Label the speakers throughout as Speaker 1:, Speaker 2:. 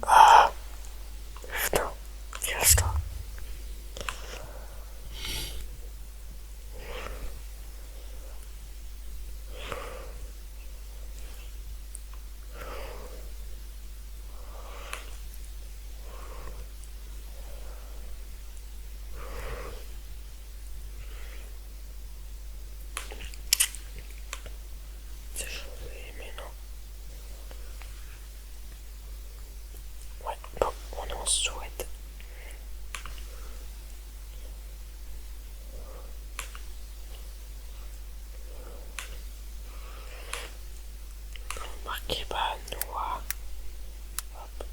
Speaker 1: Ah, putain, casse-toi. C'est joli, mais non. Ouais, bon, on est en Suède. Marqué pas noir. Hop.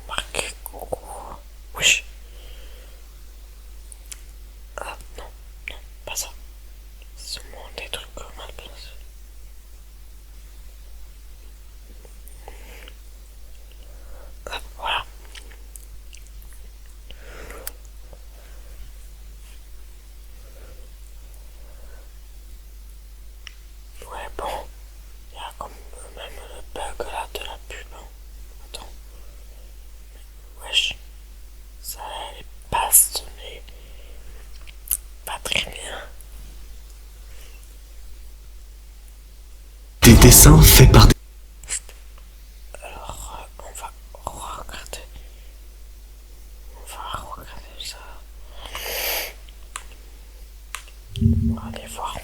Speaker 1: Marqué coucou. Wesh. Ah non, non, pas ça. C'est seulement des trucs mal placés. Ah, voilà. Ouais, bon. Il y a comme même le bug là de la pub. Hein. Attends. Wesh. Ça elle passe, mais pas très bien.
Speaker 2: Des dessins faits par des...
Speaker 1: Alors, on va regarder. On va regarder ça. On va aller voir.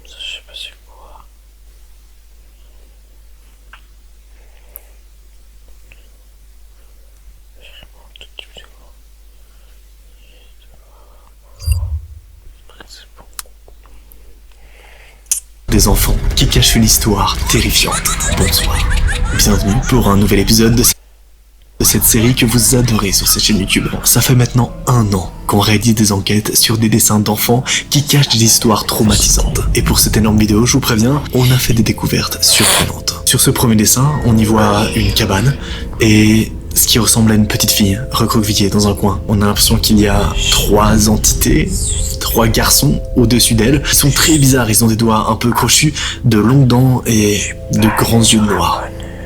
Speaker 1: Ça, je sais pas c'est quoi. Vraiment un tout petit peu. C'est bon.
Speaker 2: des enfants qui cachent une histoire terrifiante. Bonsoir. Bienvenue pour un nouvel épisode de cette série que vous adorez sur cette chaîne YouTube. Ça fait maintenant 1 an qu'on réalise des enquêtes sur des dessins d'enfants qui cachent des histoires traumatisantes. Et pour cette énorme vidéo, je vous préviens, on a fait des découvertes surprenantes. Sur ce premier dessin, on y voit une cabane et ce qui ressemble à une petite fille recroquevillée dans un coin. On a l'impression qu'il y a 3 entités, 3 garçons au-dessus d'elle. Ils sont très bizarres, ils ont des doigts un peu crochus, de longues dents et de grands yeux noirs.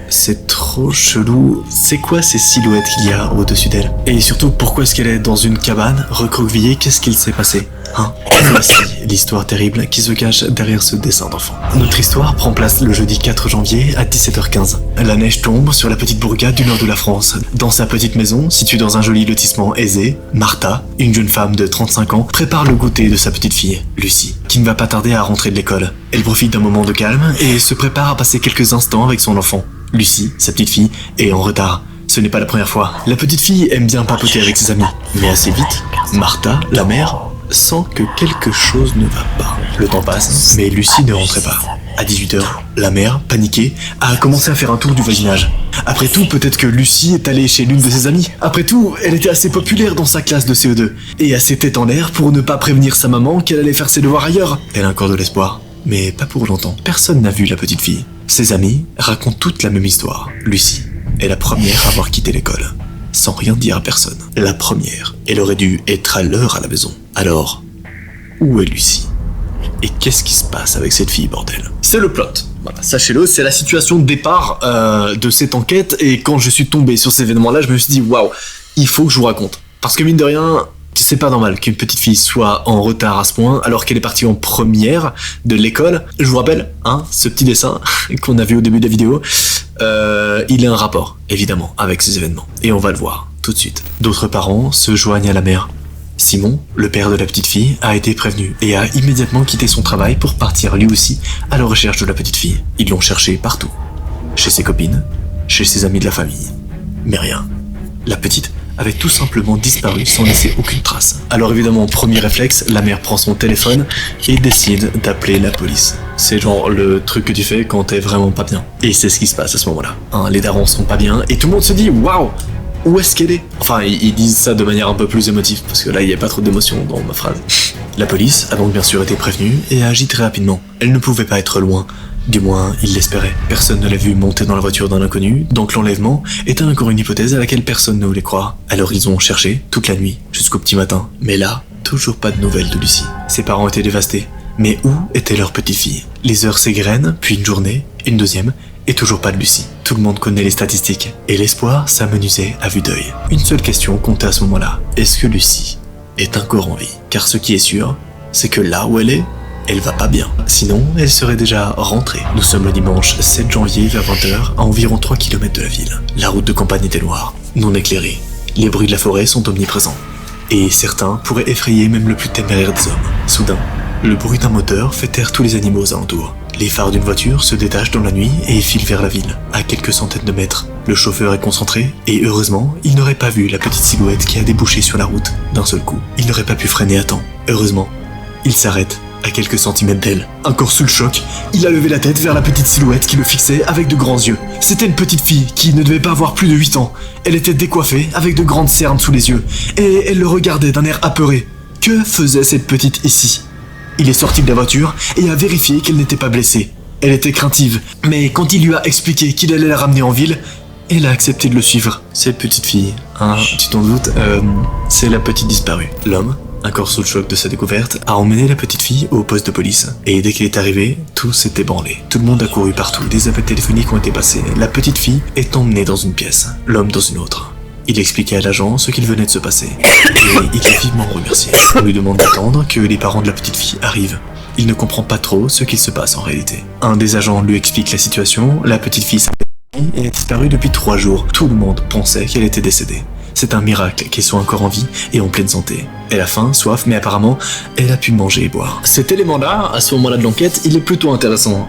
Speaker 2: C'est trop chelou. C'est quoi ces silhouettes qu'il y a au-dessus d'elle? Et surtout, pourquoi est-ce qu'elle est dans une cabane, recroquevillée? Qu'est-ce qu'il s'est passé? Hein? Voici l'histoire terrible qui se cache derrière ce dessin d'enfant. Notre histoire prend place le jeudi 4 janvier à 17h15. La neige tombe sur la petite bourgade du nord de la France. Dans sa petite maison, située dans un joli lotissement aisé, Martha, une jeune femme de 35 ans, prépare le goûter de sa petite fille, Lucie, qui ne va pas tarder à rentrer de l'école. Elle profite d'un moment de calme et se prépare à passer quelques instants avec son enfant. Lucie, sa petite fille, est en retard. Ce n'est pas la première fois. La petite fille aime bien papoter avec ses amis. Mais assez vite, Martha, la mère, sent que quelque chose ne va pas. Le temps passe, mais Lucie ne rentrait pas. À 18h, la mère, paniquée, a commencé à faire un tour du voisinage. Après tout, peut-être que Lucie est allée chez l'une de ses amies. Après tout, elle était assez populaire dans sa classe de CE2. Et assez tête en l'air pour ne pas prévenir sa maman qu'elle allait faire ses devoirs ailleurs. Elle a encore de l'espoir. Mais pas pour longtemps. Personne n'a vu la petite fille. Ses amis racontent toutes la même histoire. Lucie est la première à avoir quitté l'école, sans rien dire à personne. La première. Elle aurait dû être à l'heure à la maison. Alors, où est Lucie? Et qu'est-ce qui se passe avec cette fille, bordel? C'est le plot. Voilà, sachez-le, c'est la situation de départ de cette enquête. Et quand je suis tombé sur cet événement-là, je me suis dit, waouh, il faut que je vous raconte. Parce que mine de rien, c'est pas normal qu'une petite fille soit en retard à ce point alors qu'elle est partie en première de l'école. Je vous rappelle, hein, ce petit dessin qu'on a vu au début de la vidéo, il a un rapport, évidemment, avec ces événements. Et on va le voir tout de suite. D'autres parents se joignent à la mère. Simon, le père de la petite fille, a été prévenu et a immédiatement quitté son travail pour partir lui aussi à la recherche de la petite fille. Ils l'ont cherchée partout. Chez ses copines, chez ses amis de la famille. Mais rien. La petite avait tout simplement disparu sans laisser aucune trace. Alors évidemment, premier réflexe, la mère prend son téléphone et décide d'appeler la police. C'est genre le truc que tu fais quand t'es vraiment pas bien. Et c'est ce qui se passe à ce moment-là. Hein, les darons sont pas bien et tout le monde se dit « Waouh ! Où est-ce qu'elle est ?» Enfin, ils disent ça de manière un peu plus émotive, parce que là, il n'y a pas trop d'émotion dans ma phrase. La police a donc bien sûr été prévenue et a agi très rapidement. Elle ne pouvait pas être loin. Du moins, ils l'espéraient. Personne ne l'a vu monter dans la voiture d'un inconnu, donc l'enlèvement était encore une hypothèse à laquelle personne ne voulait croire. Alors ils ont cherché toute la nuit, jusqu'au petit matin. Mais là, toujours pas de nouvelles de Lucie. Ses parents étaient dévastés. Mais où était leur petite-fille ? Les heures s'égrènent, puis une journée, une deuxième, et toujours pas de Lucie. Tout le monde connaît les statistiques, et l'espoir s'amenuisait à vue d'œil. Une seule question comptait à ce moment-là. Est-ce que Lucie est encore en vie ? Car ce qui est sûr, c'est que là où elle est, elle va pas bien. Sinon, elle serait déjà rentrée. Nous sommes le dimanche 7 janvier vers 20h, à environ 3 km de la ville. La route de campagne était noire, non éclairée. Les bruits de la forêt sont omniprésents. Et certains pourraient effrayer même le plus téméraire des hommes. Soudain, le bruit d'un moteur fait taire tous les animaux aux alentours. Les phares d'une voiture se détachent dans la nuit et filent vers la ville. À quelques centaines de mètres, le chauffeur est concentré et heureusement, il n'aurait pas vu la petite silhouette qui a débouché sur la route d'un seul coup. Il n'aurait pas pu freiner à temps. Heureusement, il s'arrête à quelques centimètres d'elle. Encore sous le choc, il a levé la tête vers la petite silhouette qui le fixait avec de grands yeux. C'était une petite fille qui ne devait pas avoir plus de 8 ans. Elle était décoiffée avec de grandes cernes sous les yeux et elle le regardait d'un air apeuré. Que faisait cette petite ici ? Il est sorti de la voiture et a vérifié qu'elle n'était pas blessée. Elle était craintive, mais quand il lui a expliqué qu'il allait la ramener en ville, elle a accepté de le suivre. Cette petite fille, hein, tu t'en doutes, c'est la petite disparue. L'homme, encore sous le choc de sa découverte, a emmené la petite fille au poste de police. Et dès qu'il est arrivé, tout s'est ébranlé. Tout le monde a couru partout, des appels téléphoniques ont été passés. La petite fille est emmenée dans une pièce, l'homme dans une autre. Il expliquait à l'agent ce qu'il venait de se passer. Et il l'a vivement remercié. On lui demande d'attendre que les parents de la petite fille arrivent. Il ne comprend pas trop ce qu'il se passe en réalité. Un des agents lui explique la situation, la petite fille est disparue depuis 3 jours. Tout le monde pensait qu'elle était décédée. C'est un miracle qu'elle soit encore en vie et en pleine santé. Elle a faim, soif, mais apparemment, elle a pu manger et boire. Cet élément-là, à ce moment-là de l'enquête, il est plutôt intéressant.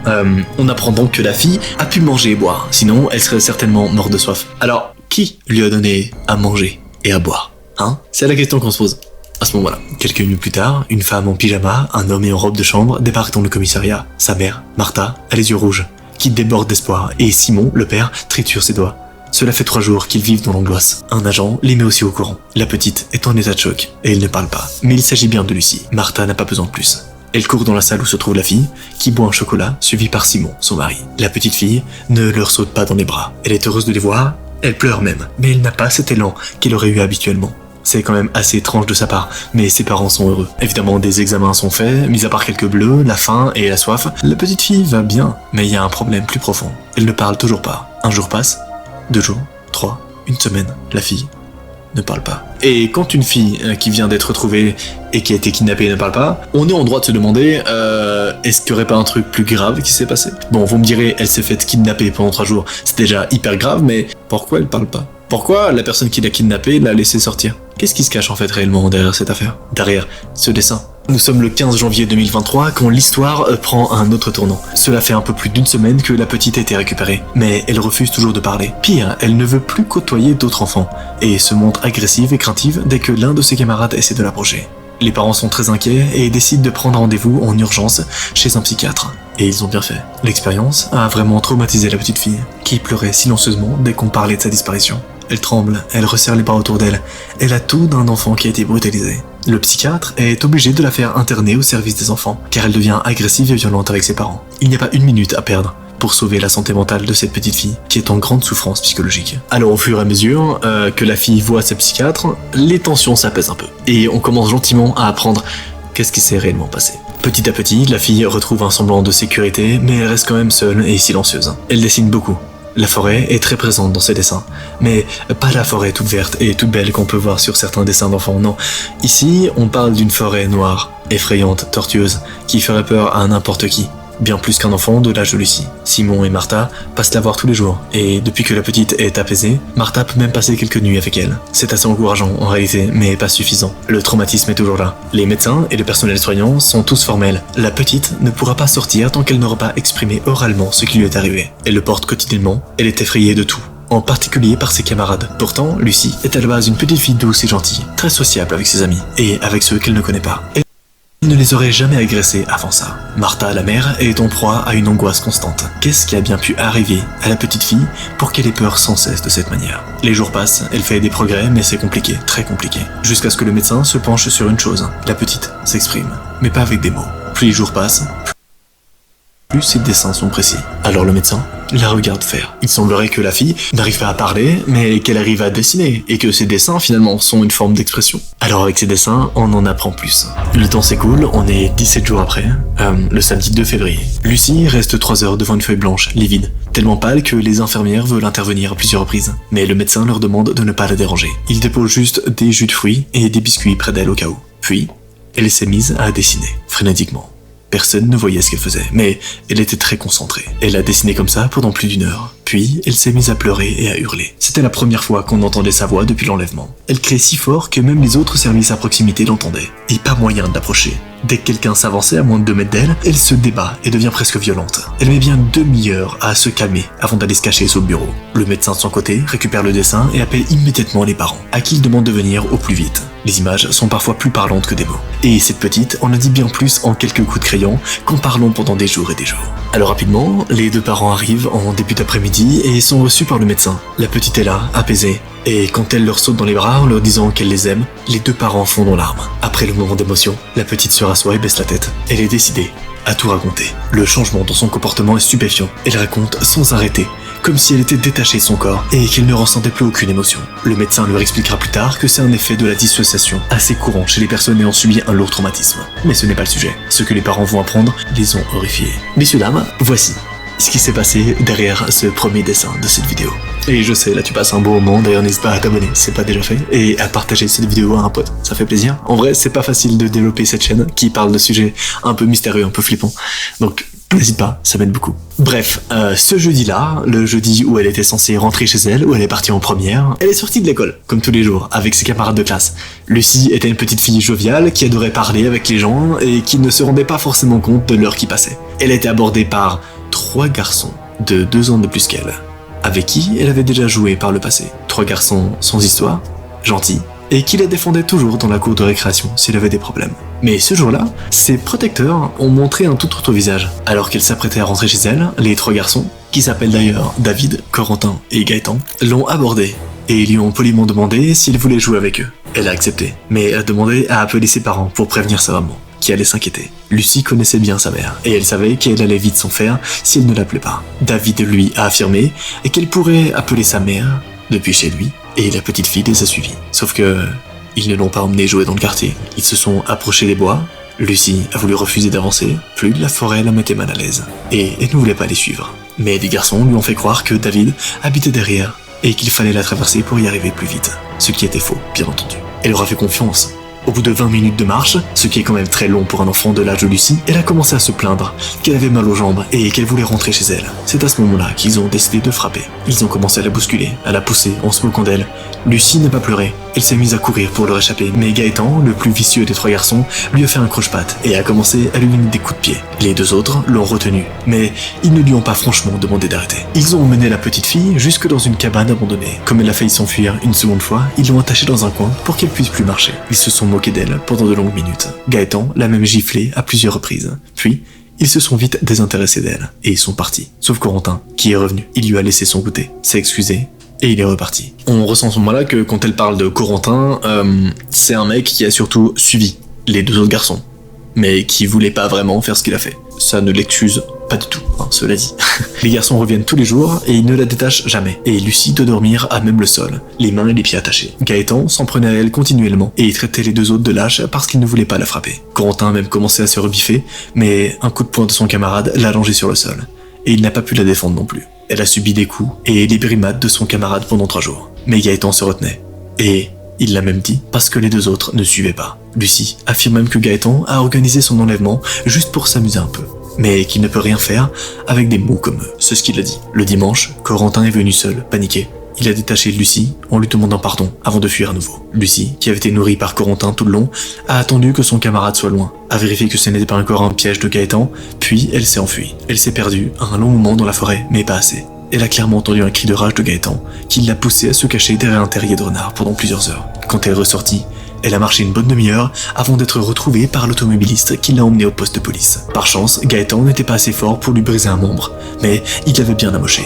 Speaker 2: On apprend donc que la fille a pu manger et boire, sinon elle serait certainement morte de soif. Alors, qui lui a donné à manger et à boire ? Hein ? C'est la question qu'on se pose. À ce moment-là, quelques minutes plus tard, une femme en pyjama, un homme en robe de chambre débarquent dans le commissariat. Sa mère, Martha, a les yeux rouges, qui déborde d'espoir, et Simon, le père, triture ses doigts. Cela fait 3 jours qu'ils vivent dans l'angoisse. Un agent les met aussi au courant. La petite est en état de choc, et elle ne parle pas. Mais il s'agit bien de Lucie. Martha n'a pas besoin de plus. Elle court dans la salle où se trouve la fille, qui boit un chocolat, suivi par Simon, son mari. La petite fille ne leur saute pas dans les bras. Elle est heureuse de les voir, elle pleure même, mais elle n'a pas cet élan qu'elle aurait eu habituellement. C'est quand même assez étrange de sa part, mais ses parents sont heureux. Évidemment, des examens sont faits, mis à part quelques bleus, la faim et la soif. La petite fille va bien, mais il y a un problème plus profond. Elle ne parle toujours pas. Un jour passe, 2 jours, 3, une semaine, la fille ne parle pas. Et quand une fille qui vient d'être retrouvée et qui a été kidnappée ne parle pas, on est en droit de se demander est-ce qu'il n'y aurait pas un truc plus grave qui s'est passé ? Bon, vous me direz, elle s'est faite kidnapper pendant 3 jours, c'est déjà hyper grave, mais pourquoi elle parle pas ? Pourquoi la personne qui l'a kidnappée l'a laissé sortir ? Qu'est-ce qui se cache en fait réellement derrière cette affaire ? Derrière ce dessin ? Nous sommes le 15 janvier 2023 quand l'histoire prend un autre tournant. Cela fait un peu plus d'1 semaine que la petite a été récupérée, mais elle refuse toujours de parler. Pire, elle ne veut plus côtoyer d'autres enfants, et se montre agressive et craintive dès que l'un de ses camarades essaie de l'approcher. Les parents sont très inquiets et décident de prendre rendez-vous en urgence chez un psychiatre. Et ils ont bien fait. L'expérience a vraiment traumatisé la petite fille, qui pleurait silencieusement dès qu'on parlait de sa disparition. Elle tremble, elle resserre les bras autour d'elle. Elle a tout d'un enfant qui a été brutalisé. Le psychiatre est obligé de la faire interner au service des enfants, car elle devient agressive et violente avec ses parents. Il n'y a pas 1 minute à perdre pour sauver la santé mentale de cette petite fille, qui est en grande souffrance psychologique. Alors au fur et à mesure que la fille voit ses psychiatres, les tensions s'apaisent un peu. Et on commence gentiment à apprendre qu'est-ce qui s'est réellement passé. Petit à petit, la fille retrouve un semblant de sécurité, mais elle reste quand même seule et silencieuse. Elle dessine beaucoup. La forêt est très présente dans ses dessins, mais pas la forêt toute verte et toute belle qu'on peut voir sur certains dessins d'enfants, non. Ici, on parle d'une forêt noire, effrayante, tortueuse, qui ferait peur à n'importe qui. Bien plus qu'un enfant de l'âge de Lucie. Simon et Martha passent la voir tous les jours, et depuis que la petite est apaisée, Martha peut même passer quelques nuits avec elle. C'est assez encourageant en réalité, mais pas suffisant. Le traumatisme est toujours là. Les médecins et le personnel soignant sont tous formels. La petite ne pourra pas sortir tant qu'elle n'aura pas exprimé oralement ce qui lui est arrivé. Elle le porte quotidiennement, elle est effrayée de tout. en particulier par ses camarades. Pourtant, Lucie est à la base une petite fille douce et gentille, très sociable avec ses amis, et avec ceux qu'elle ne connaît pas. Elle ne les aurait jamais agressés avant ça. Martha, la mère, est en proie à une angoisse constante. Qu'est-ce qui a bien pu arriver à la petite fille pour qu'elle ait peur sans cesse de cette manière? Les jours passent, elle fait des progrès, mais c'est compliqué, très compliqué. Jusqu'à ce que le médecin se penche sur une chose. La petite s'exprime, mais pas avec des mots. Plus les jours passent, plus ses dessins sont précis. Alors le médecin la regarde faire. Il semblerait que la fille n'arrive pas à parler, mais qu'elle arrive à dessiner, et que ses dessins finalement sont une forme d'expression. Alors avec ces dessins, on en apprend plus. Le temps s'écoule, on est 17 jours après, le samedi 2 février. Lucie reste 3 heures devant une feuille blanche, livide, tellement pâle que les infirmières veulent intervenir à plusieurs reprises. Mais le médecin leur demande de ne pas la déranger. Il dépose juste des jus de fruits et des biscuits près d'elle au cas où. Puis, elle s'est mise à dessiner, frénétiquement. Personne ne voyait ce qu'elle faisait, mais elle était très concentrée. Elle a dessiné comme ça pendant plus d'1 heure. Puis, elle s'est mise à pleurer et à hurler. C'était la première fois qu'on entendait sa voix depuis l'enlèvement. Elle criait si fort que même les autres services à proximité l'entendaient. Et pas moyen de l'approcher. Dès que quelqu'un s'avançait à moins de 2 mètres d'elle, elle se débat et devient presque violente. Elle met bien 1/2 à se calmer avant d'aller se cacher sous le bureau. Le médecin de son côté récupère le dessin et appelle immédiatement les parents, à qui il demande de venir au plus vite. Les images sont parfois plus parlantes que des mots. Et cette petite en a dit bien plus en quelques coups de crayon qu'en parlant pendant des jours et des jours. Alors rapidement, les 2 parents arrivent en début d'après-midi et sont reçus par le médecin. La petite est là, apaisée. Et quand elle leur saute dans les bras en leur disant qu'elle les aime, les 2 parents fondent en larmes. Après le moment d'émotion, la petite se rassoit et baisse la tête. Elle est décidée à tout raconter. Le changement dans son comportement est stupéfiant. Elle raconte sans arrêter, comme si elle était détachée de son corps et qu'elle ne ressentait plus aucune émotion. Le médecin leur expliquera plus tard que c'est un effet de la dissociation assez courant chez les personnes ayant subi un lourd traumatisme. Mais ce n'est pas le sujet. Ce que les parents vont apprendre les ont horrifiés. Messieurs, dames, voici ce qui s'est passé derrière ce premier dessin de cette vidéo. Et je sais, là tu passes un beau moment, d'ailleurs n'hésite pas à t'abonner si c'est pas déjà fait, et à partager cette vidéo à un pote, ça fait plaisir. En vrai, c'est pas facile de développer cette chaîne qui parle de sujets un peu mystérieux, un peu flippants, donc n'hésite pas, ça m'aide beaucoup. Bref, ce jeudi-là, le jeudi où elle était censée rentrer chez elle, où elle est partie en première, elle est sortie de l'école, comme tous les jours, avec ses camarades de classe. Lucie était une petite fille joviale qui adorait parler avec les gens et qui ne se rendait pas forcément compte de l'heure qui passait. Elle était abordée par 3 garçons de 2 ans de plus qu'elle, avec qui elle avait déjà joué par le passé. 3 garçons sans histoire, gentils, et qui la défendaient toujours dans la cour de récréation s'il avait des problèmes. Mais ce jour-là, ses protecteurs ont montré un tout autre visage. Alors qu'elle s'apprêtait à rentrer chez elle, les 3 garçons, qui s'appellent d'ailleurs David, Corentin et Gaëtan, l'ont abordée et lui ont poliment demandé s'il voulait jouer avec eux. Elle a accepté, mais elle a demandé à appeler ses parents pour prévenir sa maman, qui allait s'inquiéter. Lucie connaissait bien sa mère, et elle savait qu'elle allait vite s'en faire si elle ne l'appelait pas. David, lui, a affirmé qu'elle pourrait appeler sa mère depuis chez lui, et la petite fille les a suivis. Sauf que ils ne l'ont pas emmené jouer dans le quartier. Ils se sont approchés des bois. Lucie a voulu refuser d'avancer, plus la forêt la mettait mal à l'aise, et elle ne voulait pas les suivre. Mais des garçons lui ont fait croire que David habitait derrière, et qu'il fallait la traverser pour y arriver plus vite. Ce qui était faux, bien entendu. Elle leur a fait confiance. Au bout de 20 minutes de marche, ce qui est quand même très long pour un enfant de l'âge de Lucie, elle a commencé à se plaindre qu'elle avait mal aux jambes et qu'elle voulait rentrer chez elle. C'est à ce moment-là qu'ils ont décidé de frapper. Ils ont commencé à la bousculer, à la pousser en se moquant d'elle. Lucie n'a pas pleuré, elle s'est mise à courir pour leur échapper, mais Gaëtan, le plus vicieux des 3 garçons, lui a fait un croche-patte et a commencé à lui donner des coups de pied. Les 2 autres l'ont retenu, mais ils ne lui ont pas franchement demandé d'arrêter. Ils ont emmené la petite fille jusque dans une cabane abandonnée. Comme elle a failli s'enfuir une seconde fois, ils l'ont attachée dans un coin pour qu'elle puisse plus marcher. Ils se sont moqués d'elle pendant de longues minutes. Gaëtan l'a même giflée à plusieurs reprises. Puis, ils se sont vite désintéressés d'elle et ils sont partis. Sauf Corentin, qui est revenu. Il lui a laissé son goûter, s'est excusé et il est reparti. On ressent à ce moment-là que quand elle parle de Corentin, c'est un mec qui a surtout suivi les 2 autres garçons, mais qui voulait pas vraiment faire ce qu'il a fait. Ça ne l'excuse pas du tout, cela dit. Les garçons reviennent tous les jours et ils ne la détachent jamais. Et Lucie doit dormir à même le sol, les mains et les pieds attachés. Gaëtan s'en prenait à elle continuellement et il traitait les 2 autres de lâches parce qu'il ne voulait pas la frapper. Corentin a même commencé à se rebiffer, mais un coup de poing de son camarade l'a allongé sur le sol. Et il n'a pas pu la défendre non plus. Elle a subi des coups et les brimades de son camarade pendant 3 jours. Mais Gaëtan se retenait. Et il l'a même dit parce que les 2 autres ne suivaient pas. Lucie affirme même que Gaëtan a organisé son enlèvement juste pour s'amuser un peu, mais qu'il ne peut rien faire avec des mots comme eux. C'est ce qu'il a dit. Le dimanche, Corentin est venu seul, paniqué. Il a détaché Lucie en lui demandant pardon avant de fuir à nouveau. Lucie, qui avait été nourrie par Corentin tout le long, a attendu que son camarade soit loin, a vérifié que ce n'était pas encore un piège de Gaëtan, puis elle s'est enfuie. Elle s'est perdue un long moment dans la forêt, mais pas assez. Elle a clairement entendu un cri de rage de Gaëtan qui l'a poussé à se cacher derrière un terrier de renard pendant plusieurs heures. Quand elle est ressortie, elle a marché une bonne demi-heure avant d'être retrouvée par l'automobiliste qui l'a emmenée au poste de police. Par chance, Gaëtan n'était pas assez fort pour lui briser un membre, mais il l'avait bien amoché.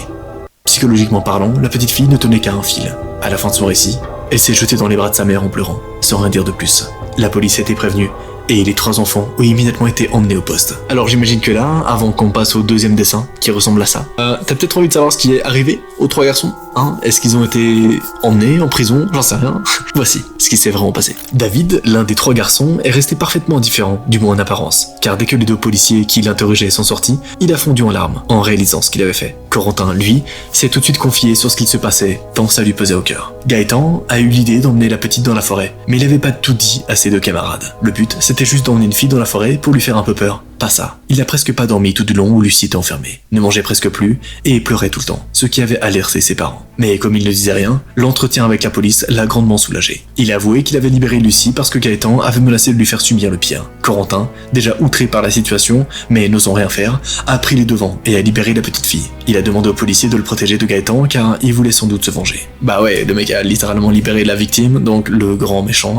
Speaker 2: Psychologiquement parlant, la petite fille ne tenait qu'à un fil. À la fin de son récit, elle s'est jetée dans les bras de sa mère en pleurant, sans rien dire de plus. La police a été prévenue, et les 3 enfants ont immédiatement été emmenés au poste. Alors j'imagine que là, avant qu'on passe au deuxième dessin, qui ressemble à ça, t'as peut-être envie de savoir ce qui est arrivé aux 3 garçons, hein? Est-ce qu'ils ont été emmenés en prison? J'en sais rien. Voici ce qui s'est vraiment passé. David, l'un des 3 garçons, est resté parfaitement indifférent, du moins en apparence, car dès que les 2 policiers qui l'interrogeaient sont sortis, il a fondu en larmes en réalisant ce qu'il avait fait. Corentin, lui, s'est tout de suite confié sur ce qu'il se passait, tant ça lui pesait au cœur. Gaëtan a eu l'idée d'emmener la petite dans la forêt, mais il n'avait pas tout dit à ses 2 camarades. Le but, c'était juste d'emmener une fille dans la forêt pour lui faire un peu peur. Pas ça. Il a presque pas dormi tout du long où Lucie était enfermée, ne mangeait presque plus et pleurait tout le temps, ce qui avait alerté ses parents. Mais comme il ne disait rien, l'entretien avec la police l'a grandement soulagé. Il a avoué qu'il avait libéré Lucie parce que Gaëtan avait menacé de lui faire subir le pire. Corentin, déjà outré par la situation, mais n'osant rien faire, a pris les devants et a libéré la petite fille. Il a demandé aux policiers de le protéger de Gaëtan car il voulait sans doute se venger. Bah ouais, le mec a littéralement libéré la victime, donc le grand méchant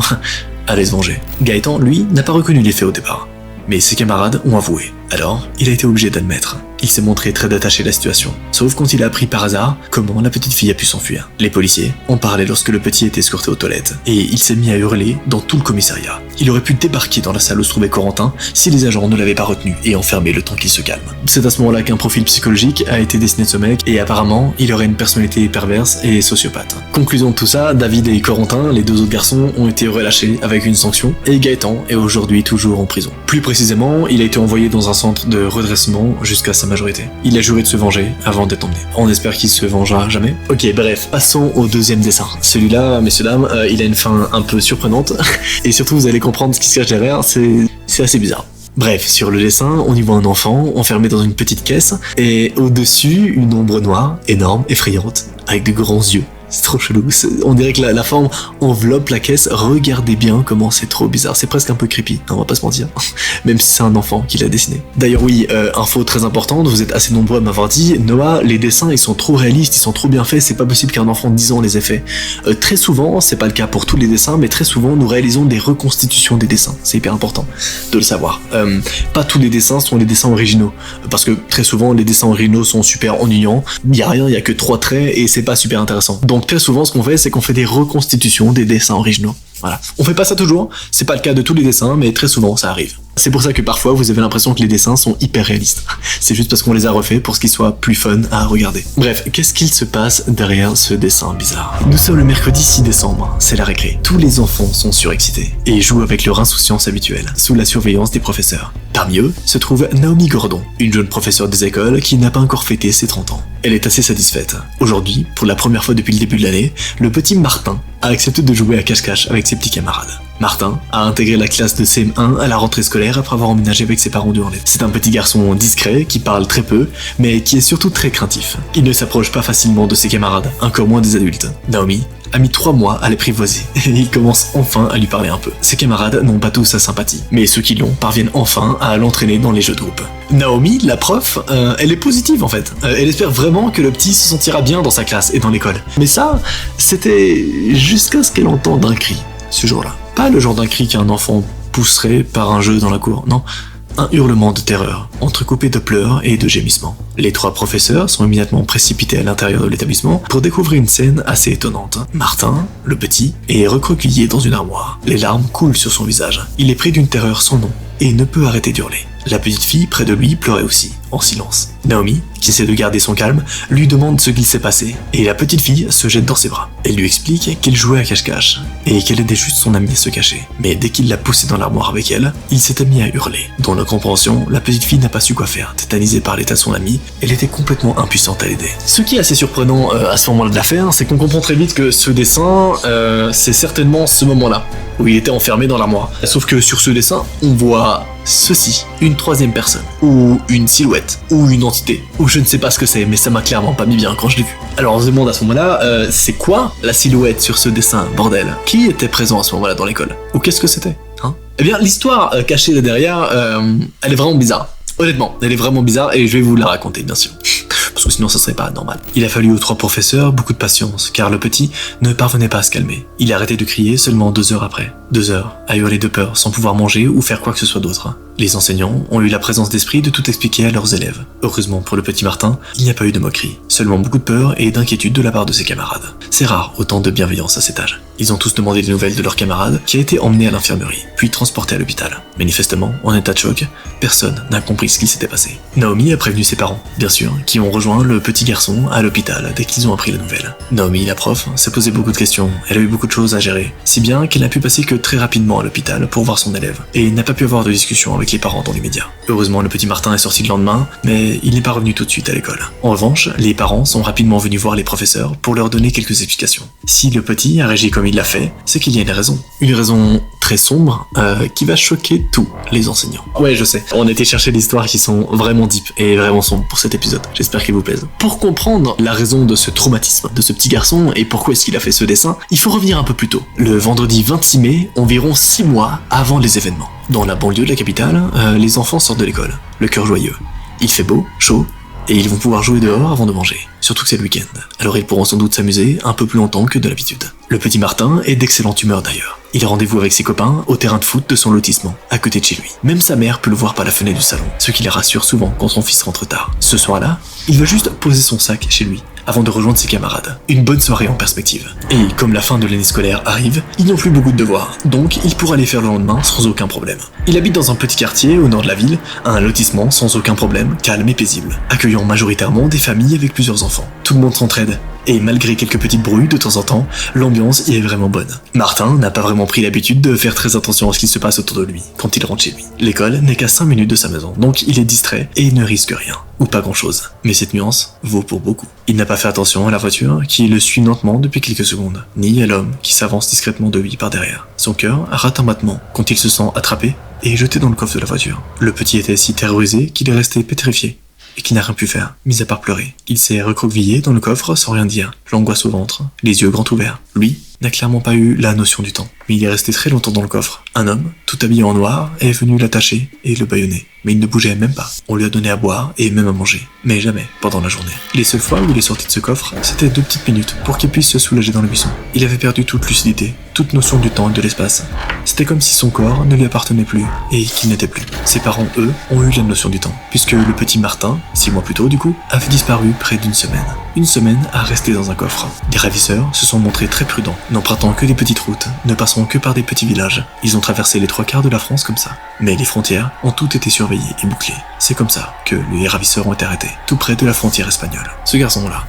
Speaker 2: allait se venger. Gaëtan, lui, n'a pas reconnu les faits au départ. Mais ses camarades ont avoué. Alors, il a été obligé d'admettre. Il s'est montré très détaché de la situation, sauf quand il a appris par hasard comment la petite fille a pu s'enfuir. Les policiers en parlaient lorsque le petit était escorté aux toilettes, et il s'est mis à hurler dans tout le commissariat. Il aurait pu débarquer dans la salle où se trouvait Corentin si les agents ne l'avaient pas retenu et enfermé le temps qu'il se calme. C'est à ce moment-là qu'un profil psychologique a été dessiné de ce mec, et apparemment, il aurait une personnalité perverse et sociopathe. Conclusion de tout ça, David et Corentin, les 2 autres garçons, ont été relâchés avec une sanction, et Gaëtan est aujourd'hui toujours en prison. Plus précisément, il a été envoyé dans un centre de redressement jusqu'à sa majorité. Il a juré de se venger avant d'être emmené. On espère qu'il se vengera jamais. Ok, bref, passons au deuxième dessin. Celui-là, messieurs dames, il a une fin un peu surprenante, et surtout vous allez comprendre ce qui se cache derrière, c'est assez bizarre. Bref, sur le dessin, on y voit un enfant enfermé dans une petite caisse, et au-dessus, une ombre noire, énorme, effrayante, avec de grands yeux. C'est trop chelou, on dirait que la forme enveloppe la caisse. Regardez bien comment c'est trop bizarre, c'est presque un peu creepy, on va pas se mentir, même si c'est un enfant qui l'a dessiné. D'ailleurs oui, info très importante, vous êtes assez nombreux à m'avoir dit, Noah, les dessins ils sont trop réalistes, ils sont trop bien faits, c'est pas possible qu'un enfant de 10 ans les ait faits. Très souvent, c'est pas le cas pour tous les dessins, mais très souvent nous réalisons des reconstitutions des dessins, c'est hyper important de le savoir. Pas tous les dessins sont les dessins originaux, parce que très souvent les dessins originaux sont super ennuyants, il y a rien, il y a que 3 traits et c'est pas super intéressant. Donc très souvent ce qu'on fait, c'est qu'on fait des reconstitutions des dessins originaux. Voilà. On fait pas ça toujours, c'est pas le cas de tous les dessins, mais très souvent ça arrive. C'est pour ça que parfois vous avez l'impression que les dessins sont hyper réalistes. C'est juste parce qu'on les a refaits pour qu'ils soient plus fun à regarder. Bref, qu'est-ce qu'il se passe derrière ce dessin bizarre? Nous sommes le mercredi 6 décembre, c'est la récré. Tous les enfants sont surexcités et jouent avec leur insouciance habituelle, sous la surveillance des professeurs. Parmi eux se trouve Naomi Gordon, une jeune professeure des écoles qui n'a pas encore fêté ses 30 ans. Elle est assez satisfaite. Aujourd'hui, pour la première fois depuis le début de l'année, le petit Martin a accepté de jouer à cache-cache avec ses petits camarades. Martin a intégré la classe de CM1 à la rentrée scolaire après avoir emménagé avec ses parents durant l'été. C'est un petit garçon discret, qui parle très peu, mais qui est surtout très craintif. Il ne s'approche pas facilement de ses camarades, encore moins des adultes. Naomi a mis 3 mois à l'apprivoiser, et il commence enfin à lui parler un peu. Ses camarades n'ont pas tous sa sympathie, mais ceux qui l'ont parviennent enfin à l'entraîner dans les jeux de groupe. Naomi, la prof, elle est positive en fait. Elle espère vraiment que le petit se sentira bien dans sa classe et dans l'école. Mais ça, c'était jusqu'à ce qu'elle entende un cri, ce jour-là. Pas le genre d'un cri qu'un enfant pousserait par un jeu dans la cour, non. Un hurlement de terreur, entrecoupé de pleurs et de gémissements. Les 3 professeurs sont immédiatement précipités à l'intérieur de l'établissement pour découvrir une scène assez étonnante. Martin, le petit, est recroquevillé dans une armoire. Les larmes coulent sur son visage. Il est pris d'une terreur sans nom et ne peut arrêter d'hurler. La petite fille près de lui pleurait aussi, en silence. Naomi, qui essaie de garder son calme, lui demande ce qu'il s'est passé, et la petite fille se jette dans ses bras. Elle lui explique qu'il jouait à cache-cache, et qu'elle aidait juste son amie à se cacher. Mais dès qu'il l'a poussée dans l'armoire avec elle, il s'était mis à hurler. Dans l'incompréhension, la petite fille n'a pas su quoi faire. Tétanisée par l'état de son amie, elle était complètement impuissante à l'aider. Ce qui est assez surprenant à ce moment-là de l'affaire, c'est qu'on comprend très vite que ce dessin, c'est certainement ce moment-là, où il était enfermé dans l'armoire. Sauf que sur ce dessin, on voit ceci, une 3e personne, ou une silhouette, ou une entité, ou je ne sais pas ce que c'est, mais ça m'a clairement pas mis bien quand je l'ai vu. Alors on se demande à ce moment-là, c'est quoi la silhouette sur ce dessin, bordel? Qui était présent à ce moment-là dans l'école? Ou qu'est-ce que c'était, hein? Eh bien, l'histoire cachée là derrière, elle est vraiment bizarre. Honnêtement, elle est vraiment bizarre et je vais vous la raconter, bien sûr. Parce ou sinon ça serait pas normal. Il a fallu aux 3 professeurs beaucoup de patience, car le petit ne parvenait pas à se calmer. Il a arrêté de crier seulement 2 heures après. 2 heures à hurler de peur sans pouvoir manger ou faire quoi que ce soit d'autre. Les enseignants ont eu la présence d'esprit de tout expliquer à leurs élèves. Heureusement pour le petit Martin, il n'y a pas eu de moquerie, seulement beaucoup de peur et d'inquiétude de la part de ses camarades. C'est rare autant de bienveillance à cet âge. Ils ont tous demandé des nouvelles de leur camarade qui a été emmené à l'infirmerie, puis transporté à l'hôpital. Manifestement, en état de choc, personne n'a compris ce qui s'était passé. Naomi a prévenu ses parents, bien sûr, qui ont rejoint le petit garçon à l'hôpital dès qu'ils ont appris la nouvelle. Naomi, la prof, s'est posé beaucoup de questions, elle a eu beaucoup de choses à gérer, si bien qu'elle n'a pu passer que très rapidement à l'hôpital pour voir son élève, et n'a pas pu avoir de discussion avec les parents dans les médias. Heureusement, le petit Martin est sorti le lendemain, mais il n'est pas revenu tout de suite à l'école. En revanche, les parents sont rapidement venus voir les professeurs pour leur donner quelques explications. Si le petit a réagi comme il l'a fait, c'est qu'il y a une raison. Une raison très sombre qui va choquer tous les enseignants. Ouais, je sais, on a été chercher des histoires qui sont vraiment deep et vraiment sombres pour cet épisode. J'espère qu'il vous plaise. Pour comprendre la raison de ce traumatisme de ce petit garçon et pourquoi est-ce qu'il a fait ce dessin, il faut revenir un peu plus tôt. Le vendredi 26 mai, environ 6 mois avant les événements. Dans la banlieue de la capitale, les enfants sortent de l'école, le cœur joyeux. Il fait beau, chaud, et ils vont pouvoir jouer dehors avant de manger. Surtout que c'est le week-end. Alors ils pourront sans doute s'amuser un peu plus longtemps que de l'habitude. Le petit Martin est d'excellente humeur d'ailleurs. Il a rendez-vous avec ses copains au terrain de foot de son lotissement, à côté de chez lui. Même sa mère peut le voir par la fenêtre du salon, ce qui la rassure souvent quand son fils rentre tard. Ce soir-là, il va juste poser son sac chez lui, avant de rejoindre ses camarades. Une bonne soirée en perspective. Et comme la fin de l'année scolaire arrive, ils n'ont plus beaucoup de devoirs, donc il pourra les faire le lendemain sans aucun problème. Il habite dans un petit quartier au nord de la ville, un lotissement sans aucun problème, calme et paisible, accueillant majoritairement des familles avec plusieurs enfants. Tout le monde s'entraide, et malgré quelques petites brouilles de temps en temps, l'ambiance y est vraiment bonne. Martin n'a pas vraiment pris l'habitude de faire très attention à ce qui se passe autour de lui quand il rentre chez lui. L'école n'est qu'à 5 minutes de sa maison, donc il est distrait et il ne risque rien, ou pas grand-chose. Mais cette nuance vaut pour beaucoup. Il n'a pas fait attention à la voiture qui le suit lentement depuis quelques secondes, ni à l'homme qui s'avance discrètement de lui par derrière. Son cœur rate un battement quand il se sent attrapé et jeté dans le coffre de la voiture. Le petit était si terrorisé qu'il est resté pétrifié et qui n'a rien pu faire, mis à part pleurer. Il s'est recroquevillé dans le coffre sans rien dire, l'angoisse au ventre, les yeux grands ouverts. Lui n'a clairement pas eu la notion du temps, mais il est resté très longtemps dans le coffre. Un homme, tout habillé en noir, est venu l'attacher et le bâillonner. Mais il ne bougeait même pas. On lui a donné à boire et même à manger, mais jamais pendant la journée. Les seules fois où il est sorti de ce coffre, c'était 2 petites minutes pour qu'il puisse se soulager dans le buisson. Il avait perdu toute lucidité, toute notion du temps et de l'espace. C'était comme si son corps ne lui appartenait plus et qu'il n'était plus. Ses parents, eux, ont eu la notion du temps, puisque le petit Martin, 6 mois plus tôt du coup, avait disparu près d'une semaine. Une semaine à rester dans un coffre. Les ravisseurs se sont montrés très prudents, n'empruntant que des petites routes, ne passant que par des petits villages. Ils ont traversé les 3/4 de la France comme ça. Mais les frontières ont toutes été surveillées et bouclées. C'est comme ça que les ravisseurs ont été arrêtés, tout près de la frontière espagnole. Ce garçon-là,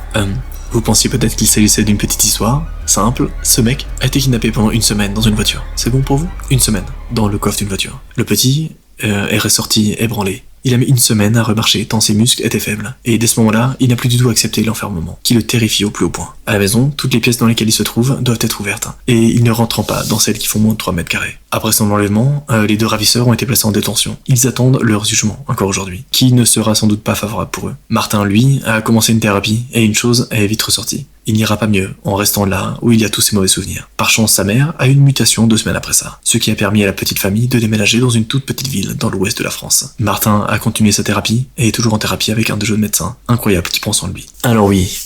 Speaker 2: vous pensiez peut-être qu'il s'agissait d'une petite histoire simple. Ce mec a été kidnappé pendant 1 semaine dans une voiture. C'est bon pour vous? 1 semaine, dans le coffre d'une voiture. Le petit est ressorti ébranlé. Il a mis 1 semaine à remarcher tant ses muscles étaient faibles. Et dès ce moment-là, il n'a plus du tout accepté l'enfermement, qui le terrifie au plus haut point. À la maison, toutes les pièces dans lesquelles il se trouve doivent être ouvertes, et il ne rentre pas dans celles qui font moins de 3 mètres carrés. Après son enlèvement, les 2 ravisseurs ont été placés en détention. Ils attendent leur jugement, encore aujourd'hui, qui ne sera sans doute pas favorable pour eux. Martin, lui, a commencé une thérapie, et une chose est vite ressortie. Il n'ira pas mieux en restant là où il y a tous ses mauvais souvenirs. Par chance, sa mère a eu une mutation 2 semaines après ça, ce qui a permis à la petite famille de déménager dans une toute petite ville dans l'ouest de la France. Martin a continué sa thérapie et est toujours en thérapie avec un de jeunes médecins incroyable qui prend soin de lui. Alors oui,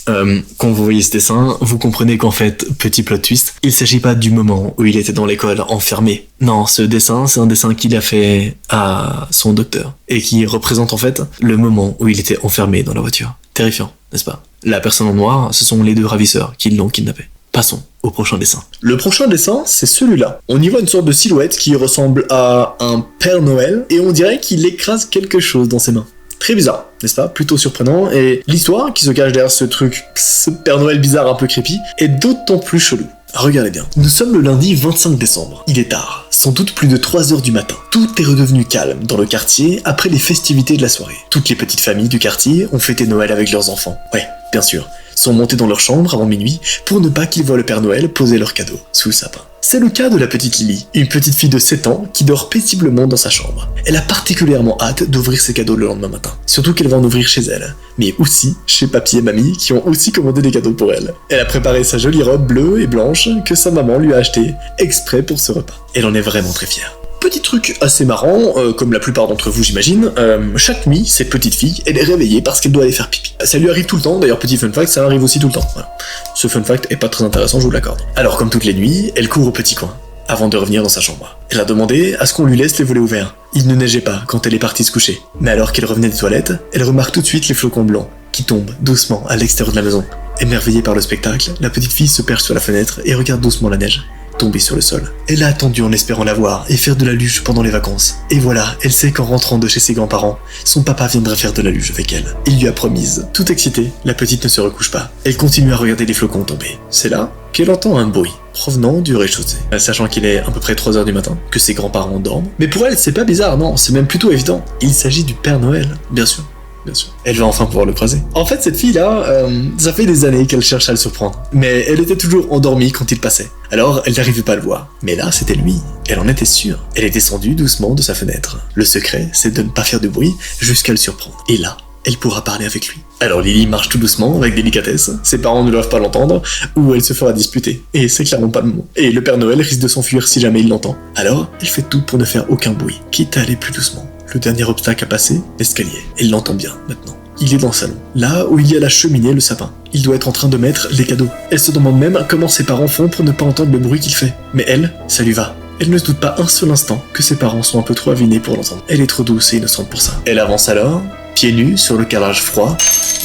Speaker 2: quand vous voyez ce dessin, vous comprenez qu'en fait, petit plot twist, il s'agit pas du moment où il était dans l'école enfermé. Non, ce dessin, c'est un dessin qu'il a fait à son docteur et qui représente en fait le moment où il était enfermé dans la voiture. Terrifiant, n'est-ce pas? La personne en noir, ce sont les 2 ravisseurs qui l'ont kidnappé. Passons au prochain dessin. Le prochain dessin, c'est celui-là. On y voit une sorte de silhouette qui ressemble à un Père Noël, et on dirait qu'il écrase quelque chose dans ses mains. Très bizarre, n'est-ce pas? Plutôt surprenant, et l'histoire qui se cache derrière ce Père Noël bizarre un peu creepy, est d'autant plus chelou. Regardez bien. Nous sommes le lundi 25 décembre. Il est tard, sans doute plus de 3 heures du matin. Tout est redevenu calme dans le quartier après les festivités de la soirée. Toutes les petites familles du quartier ont fêté Noël avec leurs enfants. Ouais, bien sûr. Sont montés dans leur chambre avant minuit pour ne pas qu'ils voient le Père Noël poser leurs cadeaux sous le sapin. C'est le cas de la petite Lily, une petite fille de 7 ans qui dort paisiblement dans sa chambre. Elle a particulièrement hâte d'ouvrir ses cadeaux le lendemain matin. Surtout qu'elle va en ouvrir chez elle, mais aussi chez papy et mamie qui ont aussi commandé des cadeaux pour elle. Elle a préparé sa jolie robe bleue et blanche que sa maman lui a achetée exprès pour ce repas. Elle en est vraiment très fière. petit truc assez marrant, comme la plupart d'entre vous j'imagine, chaque nuit, cette petite fille, elle est réveillée parce qu'elle doit aller faire pipi. Ça lui arrive tout le temps, d'ailleurs petit fun fact, ça arrive aussi tout le temps. Voilà. Ce fun fact est pas très intéressant, je vous l'accorde. Alors comme toutes les nuits, elle court au petit coin, avant de revenir dans sa chambre. Elle a demandé à ce qu'on lui laisse les volets ouverts. Il ne neigeait pas quand elle est partie se coucher. Mais alors qu'elle revenait des toilettes, elle remarque tout de suite les flocons blancs qui tombent doucement à l'extérieur de la maison. Émerveillée par le spectacle, la petite fille se perche sur la fenêtre et regarde doucement la neige tomber sur le sol. Elle a attendu en espérant la voir et faire de la luge pendant les vacances. Et voilà, elle sait qu'en rentrant de chez ses grands-parents, son papa viendra faire de la luge avec elle. Il lui a promise. Toute excitée, la petite ne se recouche pas. Elle continue à regarder les flocons tomber. C'est là qu'elle entend un bruit provenant du rez-de-chaussée. Sachant qu'il est à peu près 3h du matin, que ses grands-parents dorment. Mais pour elle, c'est pas bizarre, non, c'est même plutôt évident. Il s'agit du Père Noël, bien sûr. Bien sûr. Elle va enfin pouvoir le croiser. En fait, cette fille-là, ça fait des années qu'elle cherche à le surprendre. Mais elle était toujours endormie quand il passait. Alors, elle n'arrivait pas à le voir. Mais là, c'était lui. Elle en était sûre. Elle est descendue doucement de sa fenêtre. Le secret, c'est de ne pas faire de bruit jusqu'à le surprendre. Et là, elle pourra parler avec lui. Alors Lily marche tout doucement, avec délicatesse. Ses parents ne doivent pas l'entendre, ou elle se fera disputer. Et c'est clairement pas le moment. Et le Père Noël risque de s'enfuir si jamais il l'entend. Alors, elle fait tout pour ne faire aucun bruit, quitte à aller plus doucement. Le dernier obstacle à passer, l'escalier. Elle l'entend bien, maintenant. Il est dans le salon, là où il y a la cheminée et le sapin. Il doit être en train de mettre les cadeaux. Elle se demande même comment ses parents font pour ne pas entendre le bruit qu'il fait. Mais elle, ça lui va. Elle ne se doute pas un seul instant que ses parents sont un peu trop avinés pour l'entendre. Elle est trop douce et innocente pour ça. Elle avance alors, pieds nus sur le carrelage froid,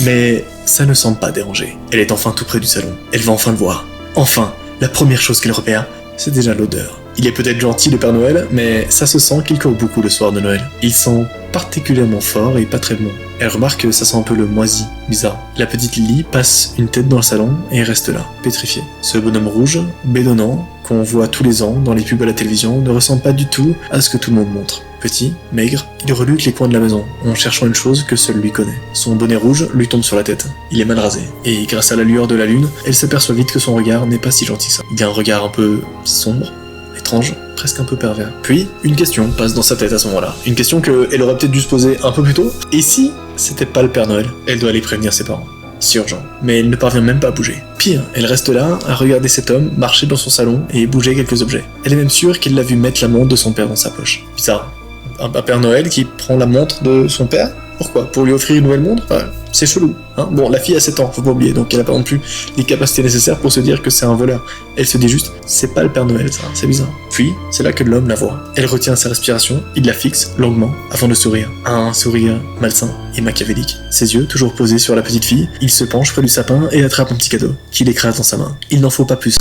Speaker 2: mais ça ne semble pas déranger. Elle est enfin tout près du salon. Elle va enfin le voir. Enfin, la première chose qu'elle repère, c'est déjà l'odeur. Il est peut-être gentil le Père Noël, mais ça se sent qu'il court beaucoup le soir de Noël. Il sent particulièrement fort et pas très bon. Elle remarque que ça sent un peu le moisi, bizarre. La petite Lily passe une tête dans le salon et reste là, pétrifiée. Ce bonhomme rouge, bédonnant, qu'on voit tous les ans dans les pubs à la télévision, ne ressemble pas du tout à ce que tout le monde montre. Petit, maigre, il reluque les coins de la maison, en cherchant une chose que seul lui connaît. Son bonnet rouge lui tombe sur la tête. Il est mal rasé. Et grâce à la lueur de la lune, elle s'aperçoit vite que son regard n'est pas si gentil que ça. Il y a un regard un peu sombre, étrange, presque un peu pervers. Puis, une question passe dans sa tête à ce moment-là. Une question qu'elle aurait peut-être dû se poser un peu plus tôt. Et si c'était pas le Père Noël? Elle doit aller prévenir ses parents. C'est urgent. Mais elle ne parvient même pas à bouger. Pire, elle reste là, à regarder cet homme marcher dans son salon et bouger quelques objets. Elle est même sûre qu'il l'a vu mettre la montre de son père dans sa poche. Bizarre. Un Père Noël qui prend la montre de son père? Pourquoi? Pour lui offrir une nouvelle montre? C'est chelou. Hein, bon, la fille a 7 ans, faut pas oublier, donc elle a pas non plus les capacités nécessaires pour se dire que c'est un voleur. Elle se dit juste, c'est pas le Père Noël, ça, c'est bizarre. Puis, c'est là que l'homme la voit. Elle retient sa respiration, il la fixe longuement avant de sourire. Un sourire malsain et machiavélique. Ses yeux, toujours posés sur la petite fille, il se penche près du sapin et attrape un petit cadeau, qu'il écrase dans sa main. Il n'en faut pas plus.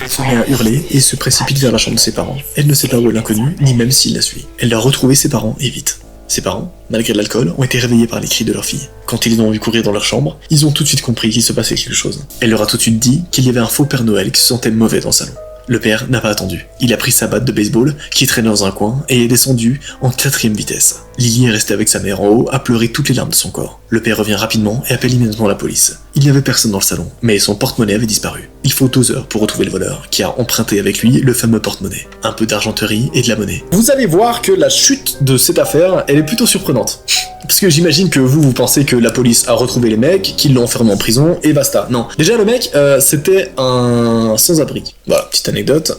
Speaker 2: Elle se met à hurler et se précipite vers la chambre de ses parents. Elle ne sait pas où est l'inconnu, ni même s'il la suit. Elle doit retrouver ses parents et vite. Ses parents, malgré l'alcool, ont été réveillés par les cris de leur fille. Quand ils l'ont vu courir dans leur chambre, ils ont tout de suite compris qu'il se passait quelque chose. Elle leur a tout de suite dit qu'il y avait un faux Père Noël qui se sentait mauvais dans le salon. Le père n'a pas attendu. Il a pris sa batte de baseball, qui traînait dans un coin, et est descendu en 4e vitesse. Lily est restée avec sa mère en haut, à pleurer toutes les larmes de son corps. Le père revient rapidement et appelle immédiatement la police. Il n'y avait personne dans le salon, mais son porte-monnaie avait disparu. Il faut 12 heures pour retrouver le voleur, qui a emprunté avec lui le fameux porte-monnaie. Un peu d'argenterie et de la monnaie. Vous allez voir que la chute de cette affaire, elle est plutôt surprenante. Parce que j'imagine que vous pensez que la police a retrouvé les mecs, qu'ils l'ont enfermé en prison, et basta. Non. Déjà, le mec, c'était un sans-abri. Voilà, petite anecdote.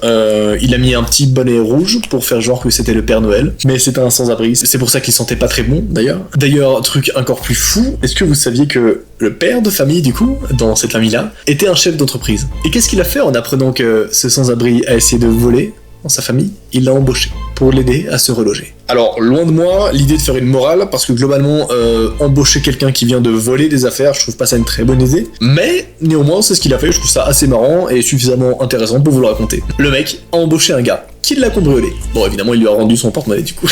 Speaker 2: Il a mis un petit bonnet rouge pour faire genre que c'était le Père Noël, mais c'était un sans-abri. C'est pour ça qu'il sentait pas très bon, d'ailleurs. D'ailleurs, truc encore plus fou, est-ce que vous saviez que le père de famille, du coup, dans cette famille-là, était un chef d'entreprise? Et qu'est-ce qu'il a fait en apprenant que ce sans-abri a essayé de voler dans sa famille? Il l'a embauché pour l'aider à se reloger. Alors, loin de moi l'idée de faire une morale, parce que globalement, embaucher quelqu'un qui vient de voler des affaires, je trouve pas ça une très bonne idée. Mais, néanmoins, c'est ce qu'il a fait, je trouve ça assez marrant et suffisamment intéressant pour vous le raconter. Le mec a embauché un gars qui l'a cambriolé. Bon, évidemment, il lui a rendu son porte-monnaie, du coup.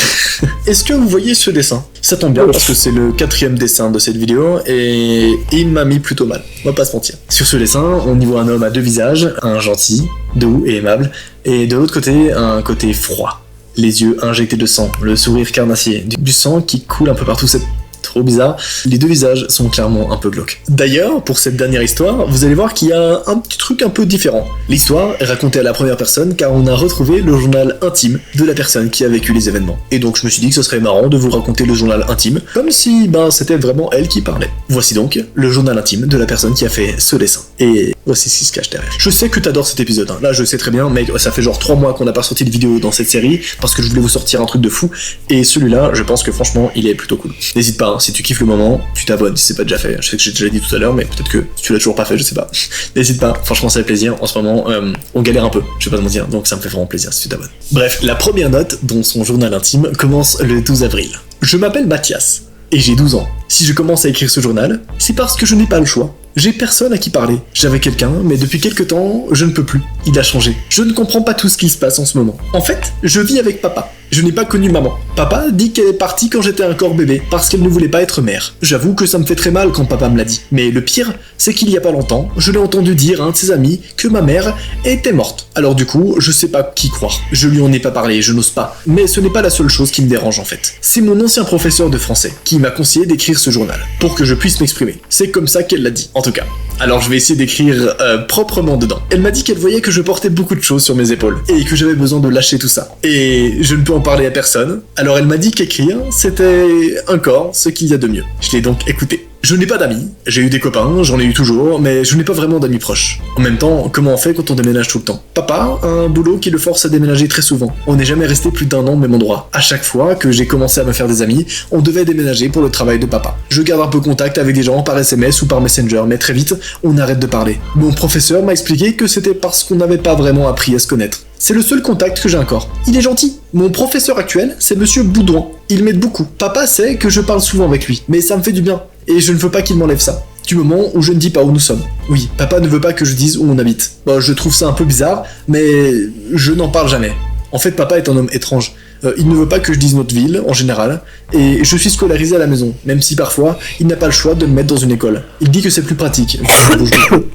Speaker 2: Est-ce que vous voyez ce dessin? Ça tombe bien, parce que c'est le 4e dessin de cette vidéo, et il m'a mis plutôt mal, on va pas se mentir. Sur ce dessin, on y voit un homme à 2 visages, un gentil, doux et aimable, et de l'autre côté, un côté froid. Les yeux injectés de sang, le sourire carnassier, du sang qui coule un peu partout, cette trop bizarre. Les deux visages sont clairement un peu glauques. D'ailleurs, pour cette dernière histoire, vous allez voir qu'il y a un petit truc un peu différent. L'histoire est racontée à la première personne car on a retrouvé le journal intime de la personne qui a vécu les événements. Et donc je me suis dit que ce serait marrant de vous raconter le journal intime, comme si c'était vraiment elle qui parlait. Voici donc le journal intime de la personne qui a fait ce dessin. Et voici ce qui se cache derrière. Je sais que t'adores cet épisode, hein. Là je sais très bien, mais ça fait genre 3 mois qu'on n'a pas sorti de vidéo dans cette série, parce que je voulais vous sortir un truc de fou, et celui-là, je pense que franchement, il est plutôt cool. N'hésite pas, hein, si tu kiffes le moment, tu t'abonnes si c'est pas déjà fait. Je sais que j'ai déjà dit tout à l'heure, mais peut-être que tu l'as toujours pas fait, je sais pas. N'hésite pas, franchement ça fait plaisir. En ce moment, on galère un peu, je vais pas te mentir, donc ça me fait vraiment plaisir si tu t'abonnes. Bref, la première note, dont son journal intime, commence le 12 avril. Je m'appelle Mathias, et j'ai 12 ans. Si je commence à écrire ce journal, c'est parce que je n'ai pas le choix. J'ai personne à qui parler. J'avais quelqu'un, mais depuis quelque temps, je ne peux plus. Il a changé. Je ne comprends pas tout ce qui se passe en ce moment. En fait, je vis avec papa. Je n'ai pas connu maman. Papa dit qu'elle est partie quand j'étais encore bébé, parce qu'elle ne voulait pas être mère. J'avoue que ça me fait très mal quand papa me l'a dit. Mais le pire, c'est qu'il y a pas longtemps, je l'ai entendu dire à un de ses amis que ma mère était morte. Alors du coup, je sais pas qui croire. Je lui en ai pas parlé, je n'ose pas. Mais ce n'est pas la seule chose qui me dérange en fait. C'est mon ancien professeur de français qui m'a conseillé d'écrire ce journal, pour que je puisse m'exprimer. C'est comme ça qu'elle l'a dit, en tout cas. Alors je vais essayer d'écrire proprement dedans. Elle m'a dit qu'elle voyait que je portais beaucoup de choses sur mes épaules, et que j'avais besoin de lâcher tout ça. Et je ne peux en parler à personne, alors elle m'a dit qu'écrire, c'était encore ce qu'il y a de mieux. Je l'ai donc écouté. Je n'ai pas d'amis, j'ai eu des copains, j'en ai eu toujours, mais je n'ai pas vraiment d'amis proches. En même temps, comment on fait quand on déménage tout le temps? Papa a un boulot qui le force à déménager très souvent. On n'est jamais resté plus d'1 an au même endroit. À chaque fois que j'ai commencé à me faire des amis, on devait déménager pour le travail de papa. Je garde un peu contact avec des gens par SMS ou par Messenger, mais très vite, on arrête de parler. Mon professeur m'a expliqué que c'était parce qu'on n'avait pas vraiment appris à se connaître. C'est le seul contact que j'ai encore. Il est gentil. Mon professeur actuel, c'est Monsieur Boudouin. Il m'aide beaucoup. Papa sait que je parle souvent avec lui, mais ça me fait du bien. Et je ne veux pas qu'il m'enlève ça. Du moment où je ne dis pas où nous sommes. Oui, papa ne veut pas que je dise où on habite. Bon, je trouve ça un peu bizarre, mais je n'en parle jamais. En fait, papa est un homme étrange. Il ne veut pas que je dise notre ville, en général, et je suis scolarisé à la maison, même si parfois, il n'a pas le choix de me mettre dans une école. Il dit que c'est plus pratique,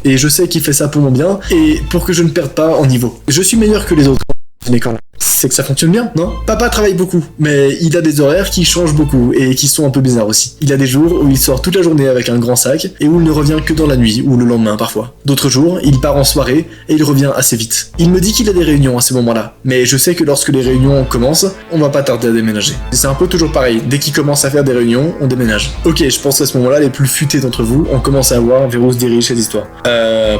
Speaker 2: et je sais qu'il fait ça pour mon bien, et pour que je ne perde pas en niveau. Je suis meilleur que les autres en école. C'est que ça fonctionne bien, non? Papa travaille beaucoup, mais il a des horaires qui changent beaucoup et qui sont un peu bizarres aussi. Il a des jours où il sort toute la journée avec un grand sac et où il ne revient que dans la nuit ou le lendemain parfois. D'autres jours, il part en soirée et il revient assez vite. Il me dit qu'il a des réunions à ces moments-là, mais je sais que lorsque les réunions commencent, on va pas tarder à déménager. C'est un peu toujours pareil, dès qu'il commence à faire des réunions, on déménage. Ok, je pense qu'à ce moment-là, les plus futés d'entre vous ont commencé à voir vers où se dirige cette histoire.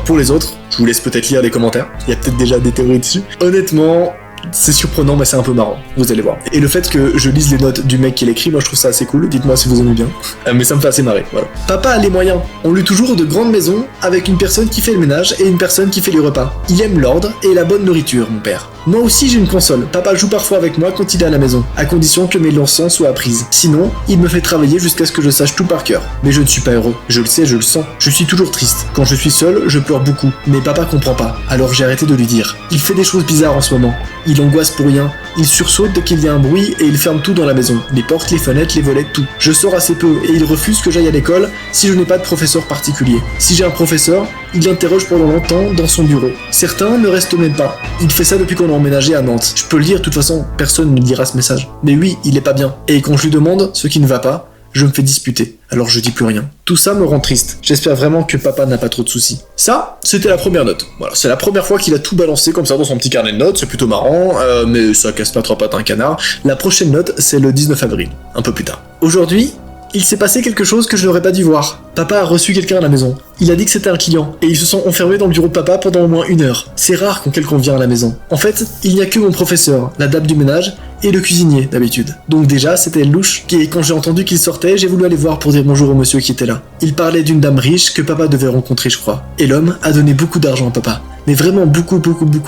Speaker 2: Pour les autres, je vous laisse peut-être lire les commentaires, il y a peut-être déjà des théories dessus. Honnêtement, c'est surprenant, mais c'est un peu marrant, vous allez voir. Et le fait que je lise les notes du mec qui l'écrit, moi je trouve ça assez cool, dites-moi si vous aimez bien. Mais ça me fait assez marrer, voilà. Papa a les moyens. On loue toujours de grandes maisons, avec une personne qui fait le ménage et une personne qui fait les repas. Il aime l'ordre et la bonne nourriture, mon père. Moi aussi j'ai une console, papa joue parfois avec moi quand il est à la maison, à condition que mes leçons soient apprises. Sinon, il me fait travailler jusqu'à ce que je sache tout par cœur. Mais je ne suis pas heureux, je le sais, je le sens. Je suis toujours triste. Quand je suis seul, je pleure beaucoup. Mais papa comprend pas, alors j'ai arrêté de lui dire. Il fait des choses bizarres en ce moment. Il angoisse pour rien. Il sursaute dès qu'il y a un bruit et il ferme tout dans la maison. Les portes, les fenêtres, les volets, tout. Je sors assez peu et il refuse que j'aille à l'école si je n'ai pas de professeur particulier. Si j'ai un professeur, il l'interroge pendant longtemps dans son bureau. Certains ne restent même pas. Il fait ça depuis qu'on a emménagé à Nantes. Je peux le lire, de toute façon, personne ne me dira ce message. Mais oui, il est pas bien. Et quand je lui demande ce qui ne va pas, je me fais disputer. Alors je dis plus rien. Tout ça me rend triste. J'espère vraiment que papa n'a pas trop de soucis. Ça, c'était la première note. Voilà, c'est la première fois qu'il a tout balancé comme ça dans son petit carnet de notes. C'est plutôt marrant, mais ça casse pas trois pattes à un canard. La prochaine note, c'est le 19 avril, un peu plus tard. Aujourd'hui, il s'est passé quelque chose que je n'aurais pas dû voir. Papa a reçu quelqu'un à la maison. Il a dit que c'était un client, et ils se sont enfermés dans le bureau de papa pendant au moins 1 heure. C'est rare quand quelqu'un vient à la maison. En fait, il n'y a que mon professeur, la dame du ménage, et le cuisinier, d'habitude. Donc déjà, c'était louche, et quand j'ai entendu qu'il sortait, j'ai voulu aller voir pour dire bonjour au monsieur qui était là. Il parlait d'une dame riche que papa devait rencontrer, je crois. Et l'homme a donné beaucoup d'argent à papa. Mais vraiment beaucoup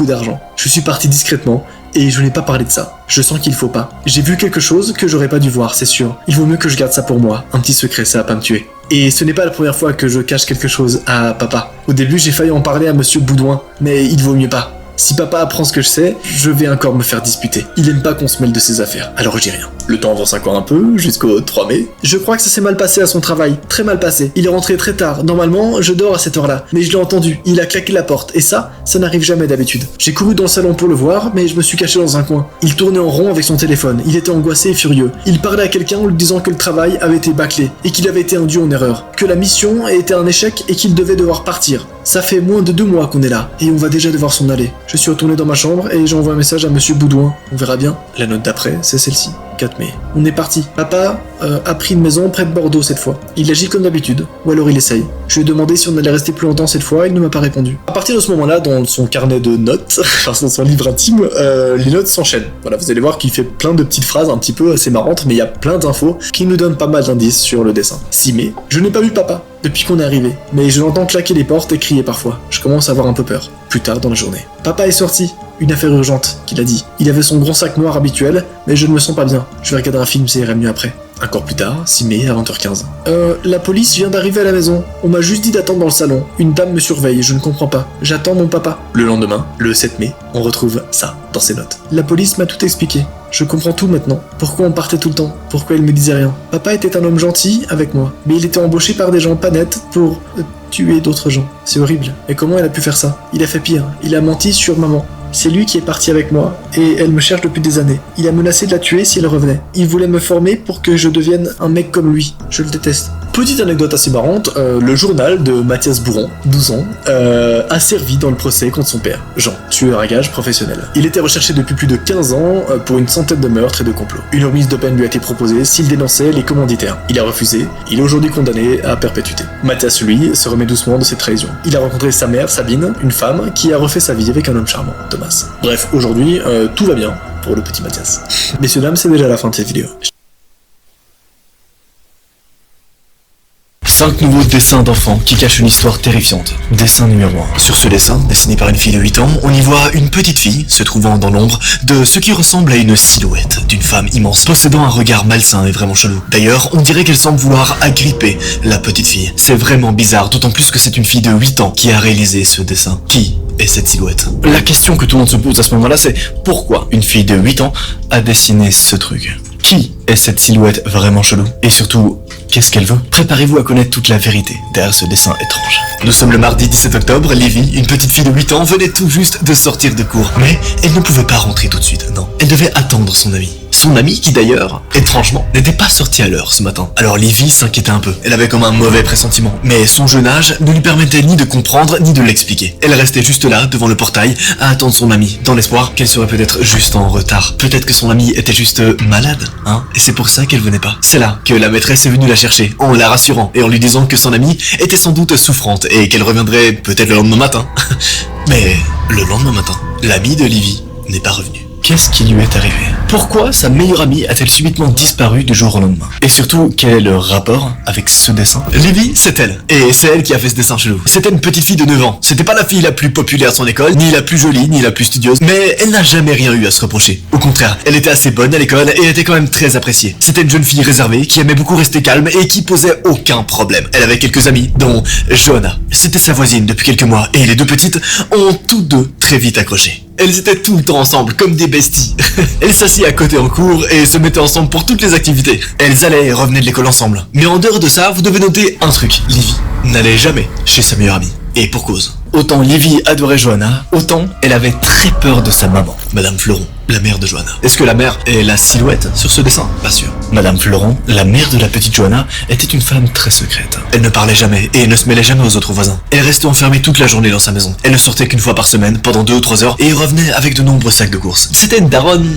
Speaker 2: d'argent. Je suis parti discrètement, et je n'ai pas parlé de ça. Je sens qu'il faut pas. J'ai vu quelque chose que j'aurais pas dû voir, c'est sûr. Il vaut mieux que je garde ça pour moi. Un petit secret, ça va pas me tuer. Et ce n'est pas la première fois que je cache quelque chose à papa. Au début, j'ai failli en parler à Monsieur Boudouin, mais il vaut mieux pas. Si papa apprend ce que je sais, je vais encore me faire disputer. Il aime pas qu'on se mêle de ses affaires, alors je dis rien. Le temps avance encore un peu, jusqu'au 3 mai. Je crois que ça s'est mal passé à son travail, très mal passé. Il est rentré très tard, normalement je dors à cette heure-là. Mais je l'ai entendu, il a claqué la porte, et ça n'arrive jamais d'habitude. J'ai couru dans le salon pour le voir, mais je me suis caché dans un coin. Il tournait en rond avec son téléphone, il était angoissé et furieux. Il parlait à quelqu'un en lui disant que le travail avait été bâclé, et qu'il avait été induit en erreur. Que la mission était un échec et qu'il devait devoir partir. Ça fait moins de 2 mois qu'on est là, et on va déjà devoir s'en aller. Je suis retourné dans ma chambre et j'ai envoyé un message à Monsieur Boudouin. On verra bien. La note d'après, c'est celle-ci. 4 mai. On est parti. Papa a pris une maison près de Bordeaux cette fois. Il agit comme d'habitude, ou alors il essaye. Je lui ai demandé si on allait rester plus longtemps cette fois, il ne m'a pas répondu. À partir de ce moment-là, dans son carnet de notes, enfin dans son livre intime, les notes s'enchaînent. Voilà, vous allez voir qu'il fait plein de petites phrases un petit peu assez marrantes, mais il y a plein d'infos qui nous donnent pas mal d'indices sur le dessin. 6 mai. Je n'ai pas vu papa depuis qu'on est arrivé, mais je l'entends claquer les portes et crier parfois. Je commence à avoir un peu peur. Plus tard dans la journée. Papa est sorti. Une affaire urgente, qu'il a dit. Il avait son grand sac noir habituel, mais je ne me sens pas bien. Je vais regarder un film, ça irait mieux après. Encore plus tard, 6 mai à 20h15. La police vient d'arriver à la maison. On m'a juste dit d'attendre dans le salon. Une dame me surveille, je ne comprends pas. J'attends mon papa. Le lendemain, le 7 mai, on retrouve ça dans ses notes. La police m'a tout expliqué. Je comprends tout maintenant. Pourquoi on partait tout le temps? Pourquoi il me disait rien? Papa était un homme gentil avec moi, mais il était embauché par des gens pas nets pour tuer d'autres gens. C'est horrible. Et comment il a pu faire ça? Il a fait pire. Il a menti sur maman. C'est lui qui est parti avec moi, et elle me cherche depuis des années. Il a menacé de la tuer si elle revenait. Il voulait me former pour que je devienne un mec comme lui. Je le déteste. Petite anecdote assez marrante, le journal de Mathias Bourron, 12 ans, a servi dans le procès contre son père, Jean, tueur à gages professionnel. Il était recherché depuis plus de 15 ans pour une centaine de meurtres et de complots. Une remise de peine lui a été proposée s'il dénonçait les commanditaires. Il a refusé, il est aujourd'hui condamné à perpétuité. Mathias, lui, se remet doucement de ses trahisons. Il a rencontré sa mère, Sabine, une femme qui a refait sa vie avec un homme charmant, Thomas. Bref, aujourd'hui, tout va bien pour le petit Mathias. Messieurs, dames, c'est déjà la fin de cette vidéo. 5 nouveaux dessins d'enfants qui cachent une histoire terrifiante. Dessin numéro 1. Sur ce dessin, dessiné par une fille de 8 ans, on y voit une petite fille se trouvant dans l'ombre de ce qui ressemble à une silhouette d'une femme immense, possédant un regard malsain et vraiment chelou. D'ailleurs, on dirait qu'elle semble vouloir agripper la petite fille. C'est vraiment bizarre, d'autant plus que c'est une fille de 8 ans qui a réalisé ce dessin. Qui est cette silhouette? La question que tout le monde se pose à ce moment-là, c'est pourquoi une fille de 8 ans a dessiné ce truc? Qui est cette silhouette vraiment chelou? Et surtout, qu'est-ce qu'elle veut? Préparez-vous à connaître toute la vérité derrière ce dessin étrange. Nous sommes le mardi 17 octobre, Livy, une petite fille de 8 ans, venait tout juste de sortir de cours. Mais elle ne pouvait pas rentrer tout de suite, non. Elle devait attendre son ami. Son ami qui d'ailleurs, étrangement, n'était pas sorti à l'heure ce matin. Alors Livy s'inquiétait un peu. Elle avait comme un mauvais pressentiment. Mais son jeune âge ne lui permettait ni de comprendre ni de l'expliquer. Elle restait juste là, devant le portail, à attendre son ami, dans l'espoir qu'elle serait peut-être juste en retard. Peut-être que son ami était juste malade, hein, et c'est pour ça qu'elle venait pas. C'est là que la maîtresse est venue la chercher, en la rassurant et en lui disant que son amie était sans doute souffrante et qu'elle reviendrait peut-être le lendemain matin. Mais le lendemain matin, l'ami de Livy n'est pas revenu. Qu'est-ce qui lui est arrivé? Pourquoi sa meilleure amie a-t-elle subitement disparu du jour au lendemain? Et surtout, quel est le rapport avec ce dessin? Livy, c'est elle. Et c'est elle qui a fait ce dessin chelou. C'était une petite fille de 9 ans. C'était pas la fille la plus populaire de son école, ni la plus jolie, ni la plus studieuse. Mais elle n'a jamais rien eu à se reprocher. Au contraire, elle était assez bonne à l'école et était quand même très appréciée. C'était une jeune fille réservée, qui aimait beaucoup rester calme et qui posait aucun problème. Elle avait quelques amis, dont Johanna. C'était sa voisine depuis quelques mois et les deux petites ont toutes deux très vite accroché. Elles étaient tout le temps ensemble, comme des besties. Elles s'assiedent à côté en cours et se mettaient ensemble pour toutes les activités. Elles allaient et revenaient de l'école ensemble. Mais en dehors de ça, vous devez noter un truc. Livy n'allait jamais chez sa meilleure amie. Et pour cause. Autant Livy adorait Johanna, autant elle avait très peur de sa maman, Madame Fleuron, la mère de Johanna. Est-ce que la mère est la silhouette sur ce dessin? Pas sûr. Madame Fleuron, la mère de la petite Johanna, était une femme très secrète. Elle ne parlait jamais et ne se mêlait jamais aux autres voisins. Elle restait enfermée toute la journée dans sa maison. Elle ne sortait qu'une fois par semaine, pendant 2 ou 3 heures, et revenait avec de nombreux sacs de courses. C'était une daronne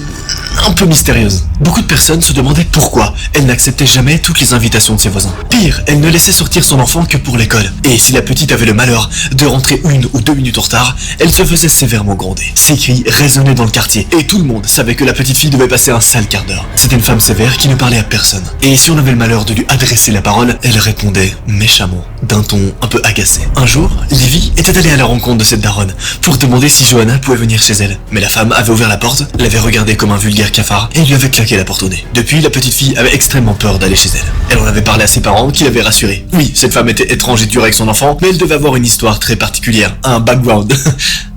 Speaker 2: un peu mystérieuse. Beaucoup de personnes se demandaient pourquoi elle n'acceptait jamais toutes les invitations de ses voisins. Pire, elle ne laissait sortir son enfant que pour l'école. Et si la petite avait le malheur de rentrer 1 ou 2 minutes en retard, elle se faisait sévèrement gronder. Ses cris résonnaient dans le quartier, et tout le monde savait que la petite fille devait passer un sale quart d'heure. C'était une femme sévère qui ne parlait à personne. Et si on avait le malheur de lui adresser la parole, elle répondait méchamment, d'un ton un peu agacé. Un jour, Livy était allée à la rencontre de cette daronne pour demander si Johanna pouvait venir chez elle. Mais la femme avait ouvert la porte, l'avait regardée comme un vulgaire cafard et lui avait claqué la porte au nez. Depuis, la petite fille avait extrêmement peur d'aller chez elle. Elle en avait parlé à ses parents qui l'avaient rassurée. Oui, cette femme était étrange et dure avec son enfant, mais elle devait avoir une histoire très particulière, un background.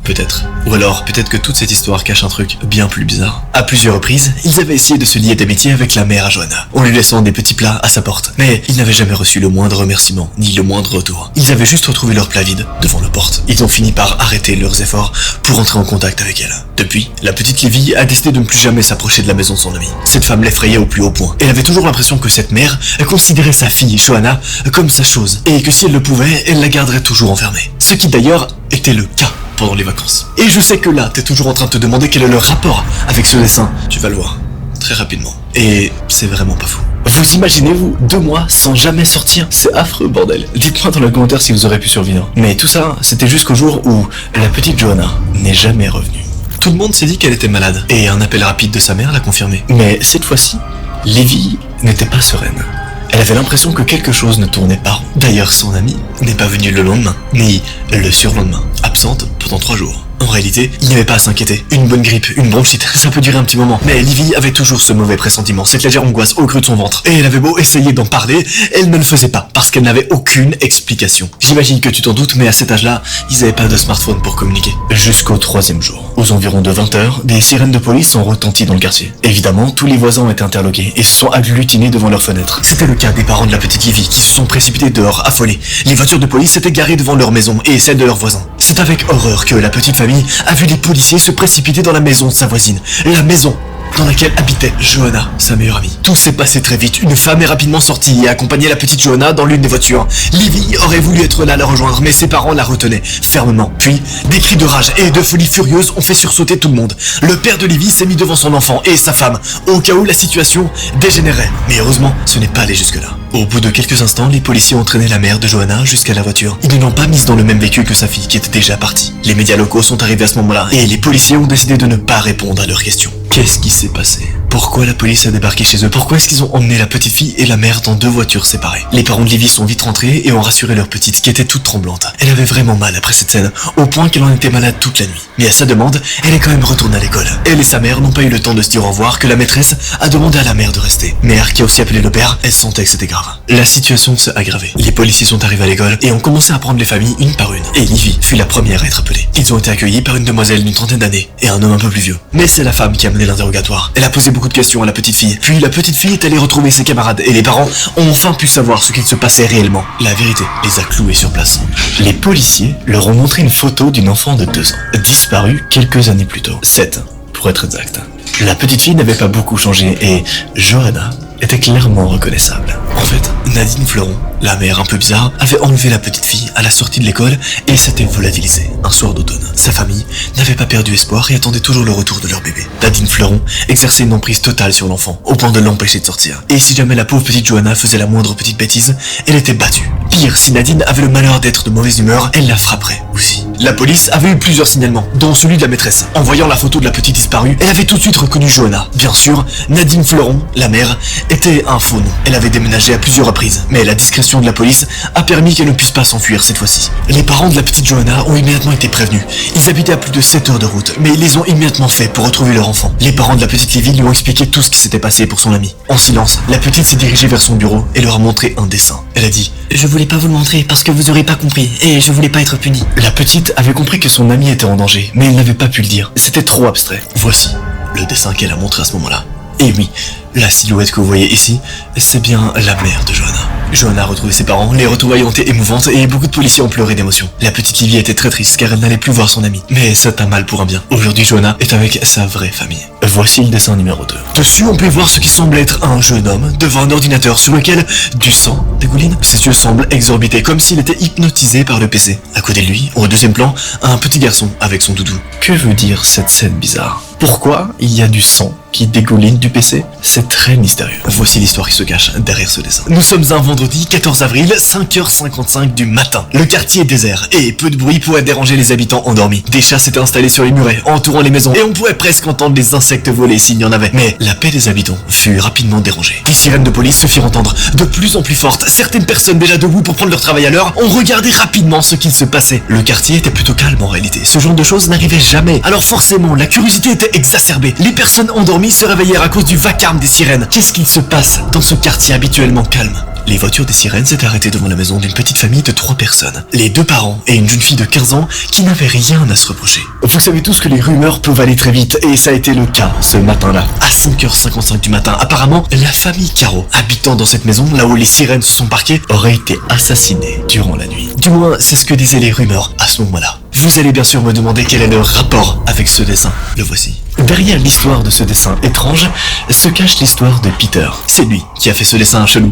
Speaker 2: Peut-être. Ou alors, peut-être que toute cette histoire cache un truc bien plus bizarre. À plusieurs reprises, ils avaient essayé de se lier d'amitié avec la mère à Johanna, en lui laissant des petits plats à sa porte. Mais ils n'avaient jamais reçu le moindre remerciement, ni le moindre retour. Ils avaient juste retrouvé leur plat vide devant la porte. Ils ont fini par arrêter leurs efforts pour entrer en contact avec elle. Depuis, la petite Livy a décidé de ne plus jamais s'approcher de la maison de son ami. Cette femme l'effrayait au plus haut point. Elle avait toujours l'impression que cette mère considérait sa fille, Johanna, comme sa chose, et que si elle le pouvait, elle la garderait toujours enfermée. Ce qui d'ailleurs était le cas pendant les vacances. Et je sais que là, t'es toujours en train de te demander quel est le rapport avec ce dessin. Tu vas le voir, très rapidement. Et c'est vraiment pas fou. Vous imaginez, vous, 2 mois sans jamais sortir? C'est affreux, bordel. Dites-moi dans les commentaires si vous aurez pu survivre. Mais tout ça, c'était jusqu'au jour où la petite Johanna n'est jamais revenue. Tout le monde s'est dit qu'elle était malade, et un appel rapide de sa mère l'a confirmé. Mais cette fois-ci, Livy n'était pas sereine. Elle avait l'impression que quelque chose ne tournait pas rond. D'ailleurs, son amie n'est pas venue le lendemain, ni le surlendemain, absente pendant 3 jours. En réalité, il n'y avait pas à s'inquiéter. Une bonne grippe, une bronchite, ça peut durer un petit moment. Mais Livy avait toujours ce mauvais pressentiment, cette légère angoisse au creux de son ventre. Et elle avait beau essayer d'en parler, elle ne le faisait pas, parce qu'elle n'avait aucune explication. J'imagine que tu t'en doutes, mais à cet âge-là, ils n'avaient pas de smartphone pour communiquer. Jusqu'au 3e jour. Aux environs de 20h, des sirènes de police ont retenti dans le quartier. Évidemment, tous les voisins ont été interloqués et se sont agglutinés devant leurs fenêtres. C'était le cas des parents de la petite Livy qui se sont précipités dehors, affolés. Les voitures de police étaient garées devant leur maison et celles de leurs voisins. C'est avec horreur que la petite famille a vu les policiers se précipiter dans la maison de sa voisine. La maison dans laquelle habitait Johanna, sa meilleure amie. Tout s'est passé très vite. Une femme est rapidement sortie et a accompagné la petite Johanna dans l'une des voitures. Livy aurait voulu être là la rejoindre, mais ses parents la retenaient fermement. Puis, des cris de rage et de folie furieuse ont fait sursauter tout le monde. Le père de Livy s'est mis devant son enfant et sa femme, au cas où la situation dégénérait. Mais heureusement, ce n'est pas allé jusque-là. Au bout de quelques instants, les policiers ont traîné la mère de Johanna jusqu'à la voiture. Ils ne l'ont pas mise dans le même véhicule que sa fille qui était déjà partie. Les médias locaux sont arrivés à ce moment-là et les policiers ont décidé de ne pas répondre à leurs questions. Qu'est-ce qui s'est passé? Pourquoi la police a débarqué chez eux? Pourquoi est-ce qu'ils ont emmené la petite fille et la mère dans 2 voitures séparées? Les parents de Livy sont vite rentrés et ont rassuré leur petite qui était toute tremblante. Elle avait vraiment mal après cette scène, au point qu'elle en était malade toute la nuit. Mais à sa demande, elle est quand même retournée à l'école. Elle et sa mère n'ont pas eu le temps de se dire au revoir que la maîtresse a demandé à la mère de rester. Mère qui a aussi appelé le père, elle sentait que c'était grave. La situation s'est aggravée. Les policiers sont arrivés à l'école et ont commencé à prendre les familles une par une. Et Livy fut la première à être appelée. Ils ont été accueillis par une demoiselle d'une trentaine d'années et un homme un peu plus vieux. Mais c'est la femme qui a mené l'interrogatoire. Elle a posé beaucoup de questions à la petite fille. Puis la petite fille est allée retrouver ses camarades et les parents ont enfin pu savoir ce qu'il se passait réellement. La vérité les a cloués sur place. Les policiers leur ont montré une photo d'une enfant de 2 ans, disparue quelques années plus tôt. 7, pour être exact. La petite fille n'avait pas beaucoup changé et Johanna était clairement reconnaissable. En fait, Nadine Fleuron, la mère un peu bizarre, avait enlevé la petite fille à la sortie de l'école et s'était volatilisée un soir d'automne. Sa famille n'avait pas perdu espoir et attendait toujours le retour de leur bébé. Nadine Fleuron exerçait une emprise totale sur l'enfant, au point de l'empêcher de sortir. Et si jamais la pauvre petite Johanna faisait la moindre petite bêtise, elle était battue. Pire, si Nadine avait le malheur d'être de mauvaise humeur, elle la frapperait aussi. La police avait eu plusieurs signalements, dont celui de la maîtresse. En voyant la photo de la petite disparue, elle avait tout de suite reconnu Johanna. Bien sûr, Nadine Fleuron, la mère, était un faux nom. Elle avait déménagé à plusieurs reprises, mais la discrétion de la police a permis qu'elle ne puisse pas s'enfuir cette fois-ci. Les parents de la petite Johanna ont immédiatement été prévenus. Ils habitaient à plus de 7 heures de route, mais ils les ont immédiatement fait pour retrouver leur enfant. Les parents de la petite Livy lui ont expliqué tout ce qui s'était passé pour son ami. En silence, la petite s'est dirigée vers son bureau et leur a montré un dessin. Elle a dit «
Speaker 1: Je voulais pas vous le montrer parce que vous aurez pas compris et je voulais pas être punie. »
Speaker 2: La petite avait compris que son ami était en danger, mais elle n'avait pas pu le dire. C'était trop abstrait. Voici le dessin qu'elle a montré à ce moment-là. Et oui, la silhouette que vous voyez ici, c'est bien la mère de Johanna. Johanna a retrouvé ses parents, les retrouvailles ont été émouvantes et beaucoup de policiers ont pleuré d'émotion. La petite Livy était très triste car elle n'allait plus voir son amie. Mais ça t'a mal pour un bien. Aujourd'hui, Johanna est avec sa vraie famille. Voici le dessin numéro 2. Dessus, on peut voir ce qui semble être un jeune homme devant un ordinateur sur lequel du sang dégouline. Ses yeux semblent exorbités comme s'il était hypnotisé par le PC. À côté de lui, au deuxième plan, un petit garçon avec son doudou. Que veut dire cette scène bizarre? Pourquoi il y a du sang qui dégouline du PC? C'est très mystérieux. Voici l'histoire qui se cache derrière ce dessin. Nous sommes un vendredi 14 avril, 5h55 du matin. Le quartier est désert et peu de bruit pourrait déranger les habitants endormis. Des chats s'étaient installés sur les murets, entourant les maisons, et on pourrait presque entendre les insectes voler s'il y en avait. Mais la paix des habitants fut rapidement dérangée. Les sirènes de police se firent entendre de plus en plus fortes. Certaines personnes déjà debout pour prendre leur travail à l'heure ont regardé rapidement ce qu'il se passait. Le quartier était plutôt calme en réalité. Ce genre de choses n'arrivait jamais. Alors forcément, la curiosité était exacerbée. Les personnes endormies se réveillèrent à cause du vacarme des sirènes. Qu'est-ce qu'il se passe dans ce quartier habituellement calme? Les voitures des sirènes s'étaient arrêtées devant la maison d'une petite famille de 3 personnes. Les 2 parents et une jeune fille de 15 ans qui n'avaient rien à se reprocher. Vous savez tous que les rumeurs peuvent aller très vite et ça a été le cas ce matin-là. À 5h55 du matin, apparemment, la famille Caro, habitant dans cette maison, là où les sirènes se sont parquées, aurait été assassinée durant la nuit. Du moins, c'est ce que disaient les rumeurs à ce moment-là. Vous allez bien sûr me demander quel est le rapport avec ce dessin. Le voici. Derrière l'histoire de ce dessin étrange se cache l'histoire de Peter. C'est lui qui a fait ce dessin chelou.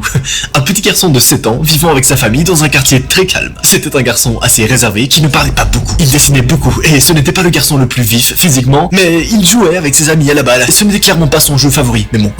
Speaker 2: Un petit garçon de 7 ans vivant avec sa famille dans un quartier très calme. C'était un garçon assez réservé qui ne parlait pas beaucoup. Il dessinait beaucoup et ce n'était pas le garçon le plus vif physiquement, mais il jouait avec ses amis à la balle. Ce n'était clairement pas son jeu favori. Mais bon,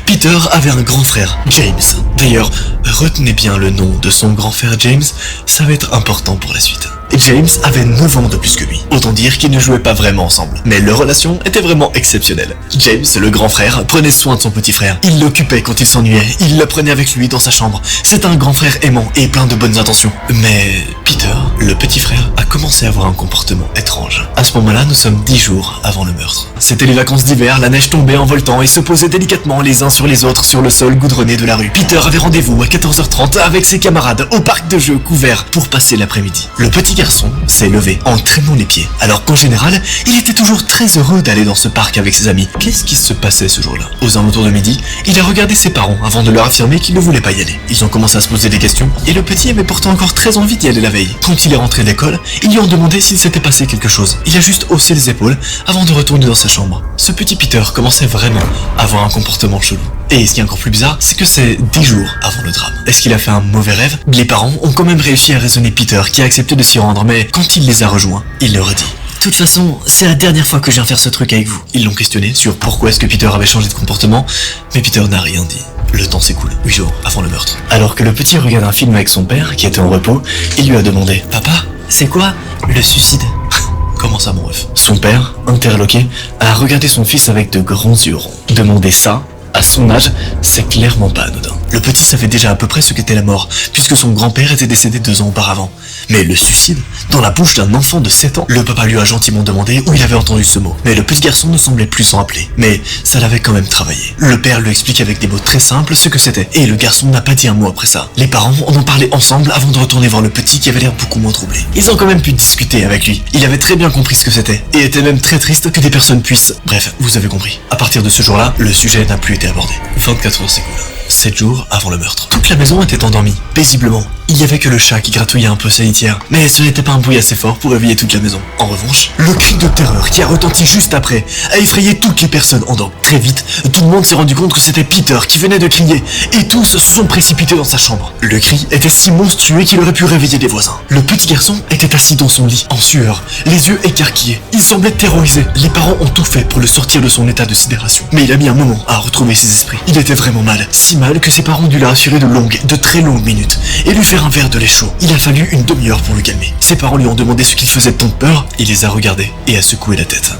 Speaker 2: Peter avait un grand frère, James. D'ailleurs, retenez bien le nom de son grand frère James, ça va être important pour la suite. James avait 9 ans de plus que lui. Autant dire qu'ils ne jouaient pas vraiment ensemble. Mais leur relation était vraiment exceptionnelle. James, le grand frère, prenait soin de son petit frère. Il l'occupait quand il s'ennuyait. Il le prenait avec lui dans sa chambre. C'est un grand frère aimant et plein de bonnes intentions. Mais Peter, le petit frère, a commencé à avoir un comportement étrange. À ce moment-là, nous sommes 10 jours avant le meurtre. C'était les vacances d'hiver, la neige tombait en voltant et se posait délicatement les uns sur les autres sur le sol goudronné de la rue. Peter avait rendez-vous à 14h30 avec ses camarades au parc de jeux couvert pour passer l'après-midi. Le petit garçon s'est levé en traînant les pieds, alors qu'en général, il était toujours très heureux d'aller dans ce parc avec ses amis. Qu'est-ce qui se passait ce jour-là? Aux alentours de midi, il a regardé ses parents avant de leur affirmer qu'il ne voulait pas y aller. Ils ont commencé à se poser des questions, et le petit avait pourtant encore très envie d'y aller la veille. Quand il est rentré de l'école, ils lui ont demandé s'il s'était passé quelque chose. Il a juste haussé les épaules avant de retourner dans sa chambre. Ce petit Peter commençait vraiment à avoir un comportement chelou. Et ce qui est encore plus bizarre, c'est que c'est 10 jours avant le drame. Est-ce qu'il a fait un mauvais rêve? Les parents ont quand même réussi à raisonner Peter, qui a accepté de s'y rendre, mais quand il les a rejoints, il leur a dit: de toute façon, c'est la dernière fois que je viens faire ce truc avec vous. Ils l'ont questionné sur pourquoi est-ce que Peter avait changé de comportement, mais Peter n'a rien dit. Le temps s'écoule, 8 jours avant le meurtre. Alors que le petit regarde un film avec son père, qui était en repos, il lui a demandé: papa, c'est quoi le suicide? Comment ça, mon ref? Son père, interloqué, a regardé son fils avec de grands yeux ronds. Demander ça, à son âge, c'est clairement pas anodin. Le petit savait déjà à peu près ce qu'était la mort, puisque son grand-père était décédé 2 ans auparavant. Mais le suicide, dans la bouche d'un enfant de 7 ans, le papa lui a gentiment demandé où il avait entendu ce mot. Mais le petit garçon ne semblait plus s'en rappeler. Mais ça l'avait quand même travaillé. Le père lui explique avec des mots très simples ce que c'était, et le garçon n'a pas dit un mot après ça. Les parents en ont parlé ensemble avant de retourner voir le petit qui avait l'air beaucoup moins troublé. Ils ont quand même pu discuter avec lui. Il avait très bien compris ce que c'était, et était même très triste que des personnes puissent... Bref, vous avez compris. À partir de ce jour-là, le sujet n'a plus été abordé. 24 heures s'écoulent. 7 jours avant le meurtre. Toute la maison était endormie, paisiblement. Il y avait que le chat qui gratouillait un peu sa litière, mais ce n'était pas un bruit assez fort pour réveiller toute la maison. En revanche, le cri de terreur qui a retenti juste après a effrayé toutes les personnes endormies. Très vite, tout le monde s'est rendu compte que c'était Peter qui venait de crier, et tous se sont précipités dans sa chambre. Le cri était si monstrueux qu'il aurait pu réveiller des voisins. Le petit garçon était assis dans son lit, en sueur, les yeux écarquillés. Il semblait terrorisé. Les parents ont tout fait pour le sortir de son état de sidération, mais il a mis un moment à retrouver ses esprits. Il était vraiment mal, si mal que ses parents ont dû le rassurer de très longues minutes, et lui faire un verre de lait chaud. Il a fallu une demi-heure pour le calmer. Ses parents lui ont demandé ce qu'il faisait de tant de peur. Il les a regardés et a secoué la tête.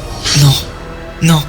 Speaker 2: Non,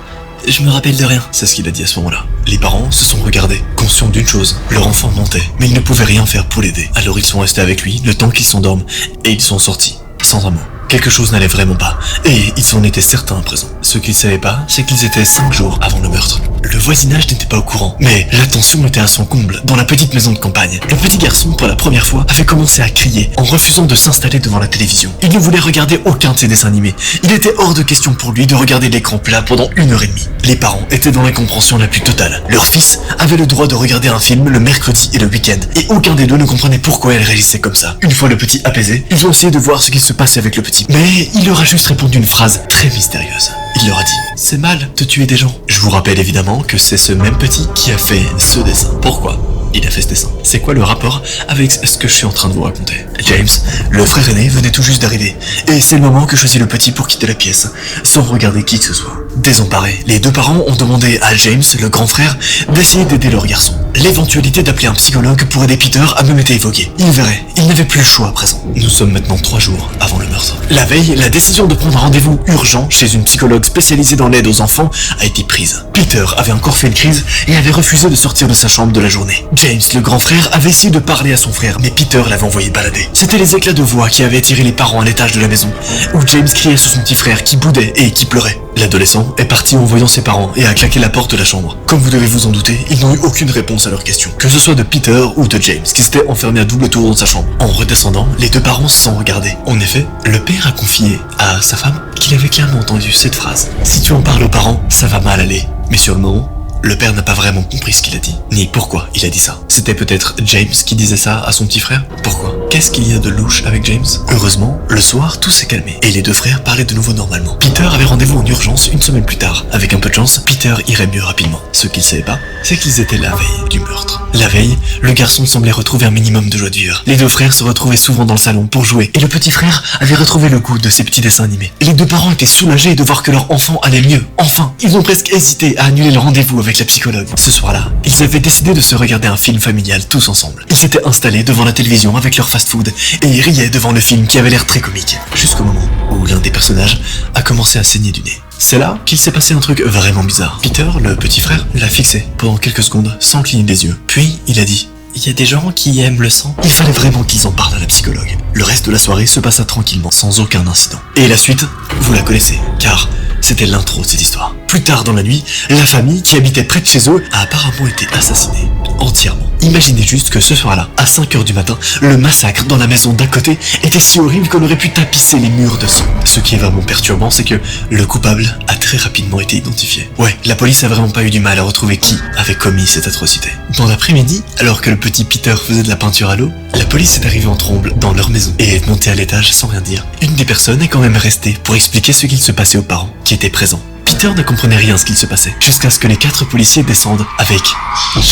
Speaker 2: je me rappelle de rien. C'est ce qu'il a dit à ce moment-là. Les parents se sont regardés, conscients d'une chose. Leur enfant mentait, mais ils ne pouvaient rien faire pour l'aider. Alors ils sont restés avec lui le temps qu'il s'endorme, et ils sont sortis, sans un mot. Quelque chose n'allait vraiment pas, et ils en étaient certains à présent. Ce qu'ils savaient pas, c'est qu'ils étaient 5 jours avant le meurtre. Le voisinage n'était pas au courant, mais l'attention était à son comble dans la petite maison de campagne. Le petit garçon, pour la première fois, avait commencé à crier en refusant de s'installer devant la télévision. Il ne voulait regarder aucun de ses dessins animés. Il était hors de question pour lui de regarder l'écran plat pendant 1h30. Les parents étaient dans l'incompréhension la plus totale. Leur fils avait le droit de regarder un film le mercredi et le week-end, et aucun des deux ne comprenait pourquoi elle réagissait comme ça. Une fois le petit apaisé, ils ont essayé de voir ce qui se passait avec le petit. Mais il leur a juste répondu une phrase très mystérieuse. Il leur a dit: c'est mal de tuer des gens. Je vous rappelle évidemment que c'est ce même petit qui a fait ce dessin. Pourquoi il a fait ce dessin? C'est quoi le rapport avec ce que je suis en train de vous raconter? James, le frère aîné, venait tout juste d'arriver, et c'est le moment que choisit le petit pour quitter la pièce, sans regarder qui que ce soit. Désemparés, les 2 parents ont demandé à James, le grand frère, d'essayer d'aider leur garçon. L'éventualité d'appeler un psychologue pour aider Peter a même été évoquée. Il verrait, il n'avait plus le choix à présent. Nous sommes maintenant 3 jours avant le meurtre. La veille, la décision de prendre un rendez-vous urgent chez une psychologue spécialisée dans l'aide aux enfants a été prise. Peter avait encore fait une crise et avait refusé de sortir de sa chambre de la journée. James, le grand frère, avait essayé de parler à son frère, mais Peter l'avait envoyé balader. C'était les éclats de voix qui avaient attiré les parents à l'étage de la maison, où James criait sur son petit frère qui boudait et qui pleurait. L'adolescent est parti en voyant ses parents et a claqué la porte de la chambre. Comme vous devez vous en douter, ils n'ont eu aucune réponse réponse à leurs questions, que ce soit de Peter ou de James, qui s'était enfermé à double tour dans sa chambre. En redescendant, les deux parents se sont regardés. En effet, le père a confié à sa femme qu'il avait clairement entendu cette phrase. Si tu en parles aux parents, ça va mal aller. Mais sur le moment, le père n'a pas vraiment compris ce qu'il a dit, ni pourquoi il a dit ça. C'était peut-être James qui disait ça à son petit frère? Pourquoi? Qu'est-ce qu'il y a de louche avec James? Heureusement, le soir, tout s'est calmé, et les deux frères parlaient de nouveau normalement. Peter avait rendez-vous en urgence une semaine plus tard. Avec un peu de chance, Peter irait mieux rapidement. Ce qu'il savait pas, c'est qu'ils étaient la veille du meurtre. La veille, le garçon semblait retrouver un minimum de joie de vivre. Les deux frères se retrouvaient souvent dans le salon pour jouer, et le petit frère avait retrouvé le goût de ses petits dessins animés. Et les deux parents étaient soulagés de voir que leur enfant allait mieux. Enfin, ils ont presque hésité à annuler le rendez-vous avec la psychologue. Ce soir-là, ils avaient décidé de se regarder un film familial tous ensemble. Ils s'étaient installés devant la télévision avec leur fast-food et ils riaient devant le film qui avait l'air très comique. Jusqu'au moment où l'un des personnages a commencé à saigner du nez. C'est là qu'il s'est passé un truc vraiment bizarre. Peter, le petit frère, l'a fixé pendant quelques secondes sans cligner des yeux. Puis, il a dit: il y a des gens qui aiment le sang. Il fallait vraiment qu'ils en parlent à la psychologue. Le reste de la soirée se passa tranquillement, sans aucun incident. Et la suite, vous la connaissez, car c'était l'intro de cette histoire. Plus tard dans la nuit, la famille qui habitait près de chez eux a apparemment été assassinée. Entièrement. Imaginez juste que ce soir-là, à 5h du matin, le massacre dans la maison d'à côté était si horrible qu'on aurait pu tapisser les murs de sang. Ce qui est vraiment perturbant, c'est que le coupable a très rapidement été identifié. Ouais, la police a vraiment pas eu du mal à retrouver qui avait commis cette atrocité. Dans l'après-midi, alors que le petit Peter faisait de la peinture à l'eau, la police est arrivée en trombe dans leur maison et est montée à l'étage sans rien dire. Une des personnes est quand même restée pour expliquer ce qu'il se passait aux parents qui étaient présents. Peter ne comprenait rien ce qu'il se passait, jusqu'à ce que les 4 policiers descendent avec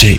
Speaker 2: James,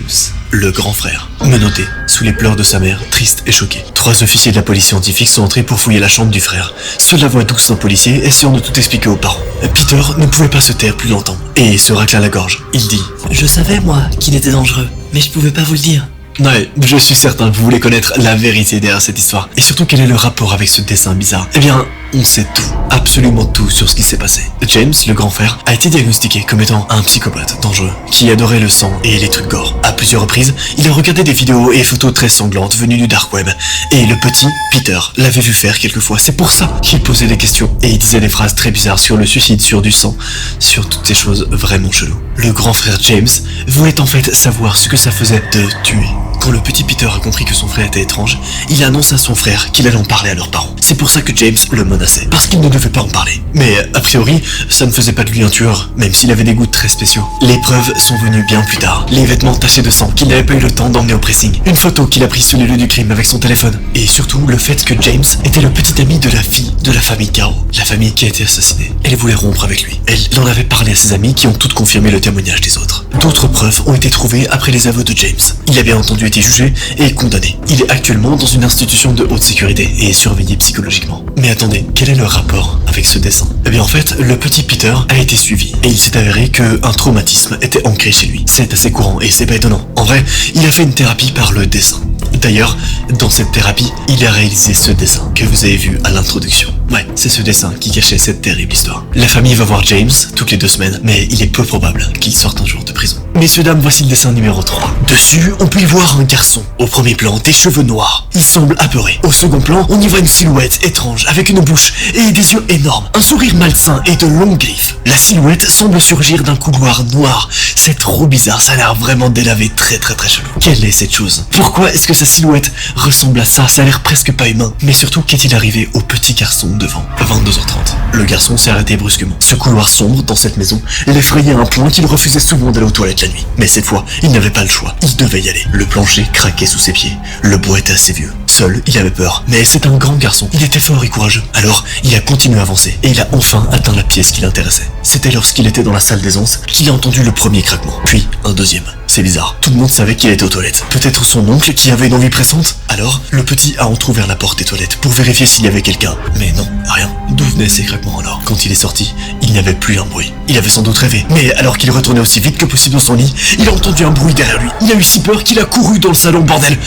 Speaker 2: le grand frère, menotté, sous les pleurs de sa mère, triste et choqué. 3 officiers de la police scientifique sont entrés pour fouiller la chambre du frère. Cela voit tous un policier, essayant de tout expliquer aux parents. Peter ne pouvait pas se taire plus longtemps, et se racla la gorge. Il dit:
Speaker 1: Je savais, moi, qu'il était dangereux, mais je pouvais pas vous le dire.
Speaker 2: Ouais, je suis certain que vous voulez connaître la vérité derrière cette histoire. Et surtout, quel est le rapport avec ce dessin bizarre? Eh bien, on sait tout, absolument tout sur ce qui s'est passé. James, le grand frère, a été diagnostiqué comme étant un psychopathe dangereux, qui adorait le sang et les trucs gore. À plusieurs reprises, il a regardé des vidéos et photos très sanglantes venues du dark web. Et le petit, Peter, l'avait vu faire quelquefois. C'est pour ça qu'il posait des questions. Et il disait des phrases très bizarres sur le suicide, sur du sang, sur toutes ces choses vraiment cheloues. Le grand frère James voulait en fait savoir ce que ça faisait de tuer. Quand le petit Peter a compris que son frère était étrange, il a annoncé à son frère qu'il allait en parler à leurs parents. C'est pour ça que James le menaçait, parce qu'il ne devait pas en parler. Mais a priori, ça ne faisait pas de lui un tueur, même s'il avait des goûts très spéciaux. Les preuves sont venues bien plus tard. Les vêtements tachés de sang qu'il n'avait pas eu le temps d'emmener au pressing. Une photo qu'il a prise sur les lieux du crime avec son téléphone. Et surtout, le fait que James était le petit ami de la fille de la famille Caro, la famille qui a été assassinée. Elle voulait rompre avec lui. Elle en avait parlé à ses amis qui ont toutes confirmé le témoignage des autres. D'autres preuves ont été trouvées après les aveux de James. Il a bien entendu été jugé et condamné. Il est actuellement dans une institution de haute sécurité et est surveillé psychologiquement. Mais attendez, quel est le rapport avec ce dessin? Eh bien en fait, le petit Peter a été suivi et il s'est avéré qu'un traumatisme était ancré chez lui. C'est assez courant et c'est pas étonnant. En vrai, il a fait une thérapie par le dessin. D'ailleurs, dans cette thérapie, il a réalisé ce dessin que vous avez vu à l'introduction. Ouais, c'est ce dessin qui cachait cette terrible histoire. La famille va voir James toutes les 2 semaines, mais il est peu probable qu'il sorte un jour de prison. Messieurs, dames, voici le dessin numéro 3. Dessus, on peut y voir un garçon. Au premier plan, des cheveux noirs. Il semble apeuré. Au second plan, on y voit une silhouette étrange, avec une bouche et des yeux énormes. Un sourire malsain et de longues griffes. La silhouette semble surgir d'un couloir noir. C'est trop bizarre, ça a l'air vraiment délavé, très chelou. Quelle est cette chose? Pourquoi est-ce que sa silhouette ressemble à ça? Ça a l'air presque pas humain. Mais surtout, qu'est-il arrivé au petit garçon devant? 22h30. Le garçon s'est arrêté brusquement. Ce couloir sombre dans cette maison l'effrayait à un point qu'il refusait souvent d'aller aux toilettes la nuit. Mais cette fois, il n'avait pas le choix. Il devait y aller. Le plancher craquait sous ses pieds. Le bois était assez vieux. Seul, il avait peur. Mais c'est un grand garçon. Il était fort et courageux. Alors, il a continué à avancer. Et il a enfin atteint la pièce qui l'intéressait. C'était lorsqu'il était dans la salle des onces qu'il a entendu le premier craquement. Puis, un deuxième. C'est bizarre. Tout le monde savait qu'il était aux toilettes. Peut-être son oncle qui avait une envie pressante? Alors, le petit a entrouvert la porte des toilettes pour vérifier s'il y avait quelqu'un. Mais non, rien. D'où venaient ces craquements alors? Quand il est sorti, il n'y avait plus un bruit. Il avait sans doute rêvé. Mais alors qu'il retournait aussi vite que possible dans son lit, il a entendu un bruit derrière lui. Il a eu si peur qu'il a couru dans le salon, bordel!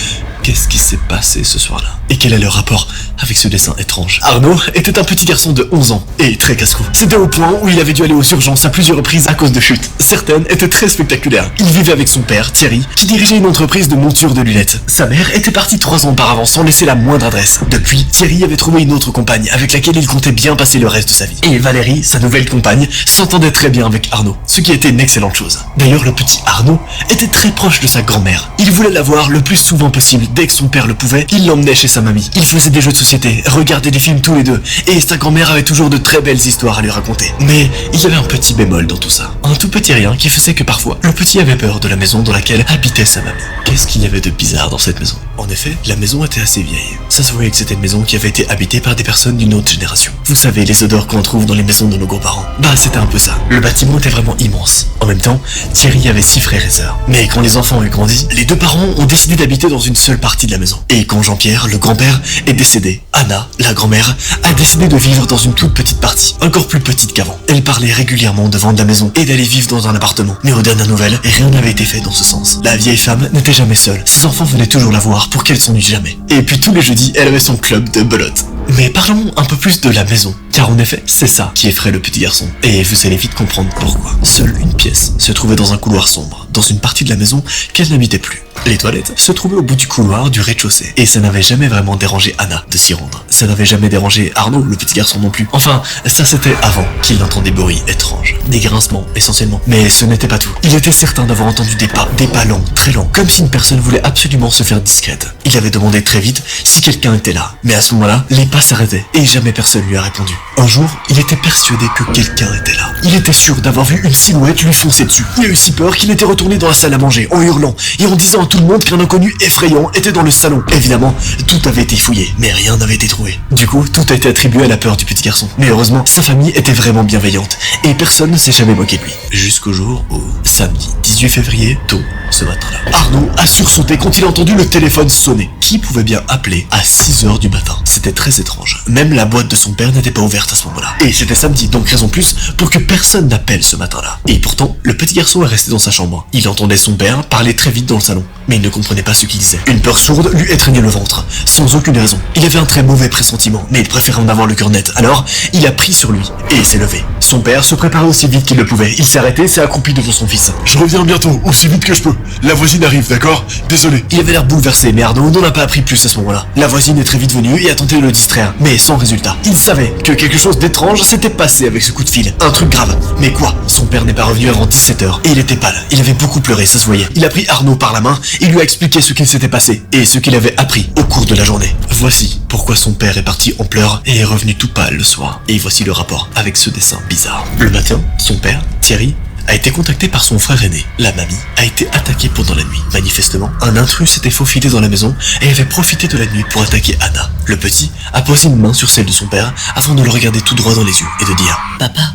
Speaker 2: Qu'est-ce qui s'est passé ce soir-là? Et quel est le rapport avec ce dessin étrange? Arnaud était un petit garçon de 11 ans et très casse-cou. C'était au point où il avait dû aller aux urgences à plusieurs reprises à cause de chutes. Certaines étaient très spectaculaires. Il vivait avec son père, Thierry, qui dirigeait une entreprise de monture de lunettes. Sa mère était partie 3 ans auparavant sans laisser la moindre adresse. Depuis, Thierry avait trouvé une autre compagne avec laquelle il comptait bien passer le reste de sa vie. Et Valérie, sa nouvelle compagne, s'entendait très bien avec Arnaud, ce qui était une excellente chose. D'ailleurs, le petit Arnaud était très proche de sa grand-mère. Il voulait la voir le plus souvent possible. Dès que son père le pouvait, il l'emmenait chez sa mamie. Ils faisaient des jeux de société, regardaient des films tous les deux, et sa grand-mère avait toujours de très belles histoires à lui raconter. Mais il y avait un petit bémol dans tout ça. Un tout petit rien qui faisait que parfois, le petit avait peur de la maison dans laquelle habitait sa mamie. Qu'est-ce qu'il y avait de bizarre dans cette maison? En effet, la maison était assez vieille. Ça se voyait que c'était une maison qui avait été habitée par des personnes d'une autre génération. Vous savez, les odeurs qu'on trouve dans les maisons de nos grands-parents. Bah, c'était un peu ça. Le bâtiment était vraiment immense. En même temps, Thierry avait 6 frères et sœurs. Mais quand les enfants ont grandi, les 2 parents ont décidé d'habiter dans une seule partie de la maison. Et quand Jean-Pierre, le grand-père, est décédé, Anna, la grand-mère, a décidé de vivre dans une toute petite partie, encore plus petite qu'avant. Elle parlait régulièrement de vendre la maison et d'aller vivre dans un appartement. Mais aux dernières nouvelles, rien n'avait été fait dans ce sens. La vieille femme n'était jamais seule. Ses enfants venaient toujours la voir pour qu'elle s'ennuie jamais. Et puis tous les jeudis, elle avait son club de belote. Mais parlons un peu plus de la maison, car en effet, c'est ça qui effraie le petit garçon. Et vous allez vite comprendre pourquoi. Seule une pièce se trouvait dans un couloir sombre, dans une partie de la maison qu'elle n'habitait plus. Les toilettes se trouvaient au bout du couloir du rez-de-chaussée, et ça n'avait jamais vraiment dérangé Anna de s'y rendre. Ça n'avait jamais dérangé Arnaud, le petit garçon non plus. Enfin, ça c'était avant qu'il entendait des bruits étranges. Des grincements, essentiellement. Mais ce n'était pas tout. Il était certain d'avoir entendu des pas longs, très longs, comme si une personne voulait absolument se faire discrète. Il avait demandé très vite si quelqu'un était là. Mais à ce moment-là, les pas s'arrêtaient, et jamais personne lui a répondu. Un jour, il était persuadé que quelqu'un était là. Il était sûr d'avoir vu une silhouette lui foncer dessus. Il a eu si peur qu'il était retourné dans la salle à manger, en hurlant, et en disant à tout le monde qu'un inconnu effrayant était dans le salon. Évidemment, tout avait été fouillé, mais rien n'avait été trouvé. Du coup, tout a été attribué à la peur du petit garçon. Mais heureusement, sa famille était vraiment bienveillante, et personne ne s'est jamais moqué de lui. Jusqu'au jour où, samedi 18 février, tôt, ce matin-là, Arnaud a sursauté quand il a entendu le téléphone sonner. Qui pouvait bien appeler à 6h du matin? C'était très étrange. Même la boîte de son père n'était pas ouverte à ce moment-là. Et c'était samedi, donc raison plus pour que personne n'appelle ce matin-là. Et pourtant, le petit garçon est resté dans sa chambre. Il entendait son père parler très vite dans le salon, mais il ne comprenait pas ce qu'il disait. Une peur sourde lui étreignait le ventre, sans aucune raison. Il avait un très mauvais pressentiment, mais il préférait en avoir le cœur net. Alors, il a pris sur lui, et s'est levé. Son père se préparait aussi vite qu'il le pouvait. Il s'est arrêté, s'est accroupi devant son fils.
Speaker 3: Je reviens bientôt, aussi vite que je peux. La voisine arrive, d'accord? Désolé.
Speaker 2: Il avait l'air bouleversé, mais Arnaud n'en a pas appris plus à ce moment-là. La voisine est très vite venue et a tenté de le distraire, mais sans résultat. Il savait que quelque chose d'étrange s'était passé avec ce coup de fil. Un truc grave. Mais quoi? Son père n'est pas revenu avant 17h, et il était pâle. Il avait beaucoup pleuré, ça se voyait. Il a pris Arnaud par la main et lui a expliqué ce qu'il s'était passé, et ce qu'il avait appris au cours de la journée. Voici pourquoi son père est parti en pleurs et est revenu tout pâle le soir. Et voici le rapport avec ce dessin bizarre. Le matin, son père, Thierry, a été contacté par son frère aîné. La mamie a été attaquée pendant la nuit. Manifestement, un intrus s'était faufilé dans la maison et avait profité de la nuit pour attaquer Anna. Le petit a posé une main sur celle de son père avant de le regarder tout droit dans les yeux et de dire «
Speaker 1: Papa,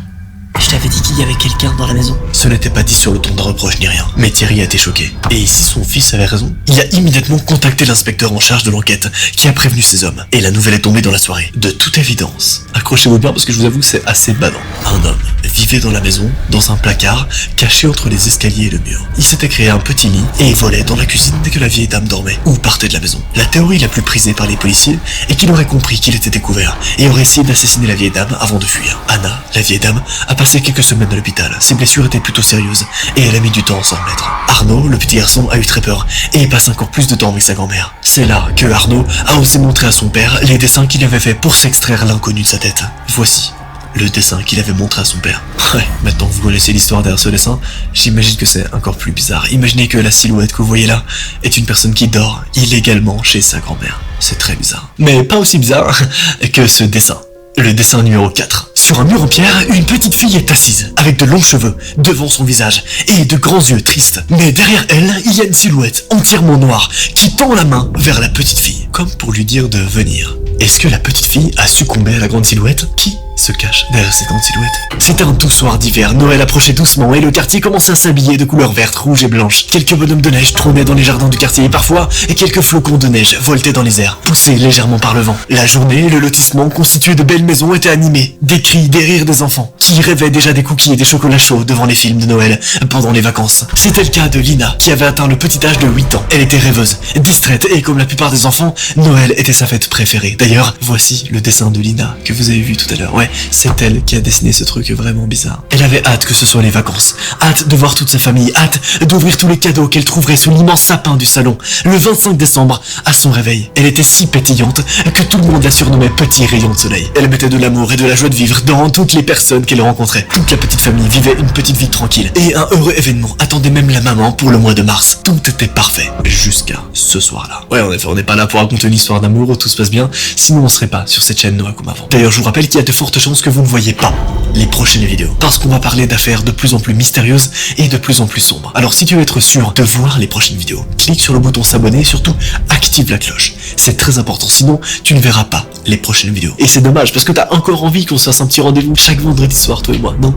Speaker 1: je t'avais dit qu'il y avait quelqu'un dans la maison. »
Speaker 2: Ce n'était pas dit sur le ton d'un reproche ni rien, mais Thierry a été choqué. Et si son fils avait raison, il a immédiatement contacté l'inspecteur en charge de l'enquête, qui a prévenu ses hommes. Et la nouvelle est tombée dans la soirée. De toute évidence, accrochez-vous bien parce que je vous avoue que c'est assez badant. Un homme vivait dans la maison, dans un placard, caché entre les escaliers et le mur. Il s'était créé un petit lit et volait dans la cuisine dès que la vieille dame dormait ou partait de la maison. La théorie la plus prisée par les policiers est qu'il aurait compris qu'il était découvert et aurait essayé d'assassiner la vieille dame avant de fuir. Anna, la vieille dame, a passé quelques semaines à l'hôpital. Ses blessures étaient plutôt sérieuses et elle a mis du temps à s'en remettre. Arnaud, le petit garçon, a eu très peur et passe encore plus de temps avec sa grand-mère. C'est là que Arnaud a osé montrer à son père les dessins qu'il avait fait pour s'extraire l'inconnu de sa tête. Voici le dessin qu'il avait montré à son père. Ouais, maintenant que vous connaissez l'histoire derrière ce dessin, j'imagine que c'est encore plus bizarre. Imaginez que la silhouette que vous voyez là est une personne qui dort illégalement chez sa grand-mère. C'est très bizarre. Mais pas aussi bizarre que ce dessin. Le dessin numéro 4. Sur un mur en pierre, une petite fille est assise, avec de longs cheveux, devant son visage, et de grands yeux tristes. Mais derrière elle, il y a une silhouette entièrement noire, qui tend la main vers la petite fille, comme pour lui dire de venir. Est-ce que la petite fille a succombé à la grande silhouette? Qui se cache derrière cette grande silhouette? C'était un doux soir d'hiver, Noël approchait doucement et le quartier commençait à s'habiller de couleurs vertes, rouges et blanches. Quelques bonhommes de neige trônaient dans les jardins du quartier et parfois, quelques flocons de neige voletaient dans les airs, poussés légèrement par le vent. La journée, le lotissement constitué de belles maisons était animé, des cris, des rires des enfants, qui rêvaient déjà des cookies et des chocolats chauds devant les films de Noël pendant les vacances. C'était le cas de Lina, qui avait atteint le petit âge de 8 ans. Elle était rêveuse, distraite et comme la plupart des enfants, Noël était sa fête préférée. D'ailleurs, voici le dessin de Lina que vous avez vu tout à l'heure. Ouais, c'est elle qui a dessiné ce truc vraiment bizarre. Elle avait hâte que ce soit les vacances, hâte de voir toute sa famille, hâte d'ouvrir tous les cadeaux qu'elle trouverait sous l'immense sapin du salon, le 25 décembre, à son réveil. Elle était si pétillante que tout le monde la surnommait Petit Rayon de Soleil. Elle mettait de l'amour et de la joie de vivre dans toutes les personnes qu'elle rencontrait. Toute la petite famille vivait une petite vie tranquille, et un heureux événement attendait même la maman pour le mois de mars. Tout était parfait, jusqu'à ce soir-là. Ouais, en effet, on n'est pas là pour raconter une histoire d'amour où tout se passe bien, sinon on serait pas sur cette chaîne Noah comme avant. D'ailleurs, je vous rappelle qu'il y a de fortes chances que vous ne voyez pas les prochaines vidéos, parce qu'on va parler d'affaires de plus en plus mystérieuses et de plus en plus sombres. Alors si tu veux être sûr de voir les prochaines vidéos, clique sur le bouton s'abonner et surtout active la cloche. C'est très important, sinon tu ne verras pas les prochaines vidéos. Et c'est dommage parce que t'as encore envie qu'on se fasse un petit rendez-vous chaque vendredi soir, toi et moi, non?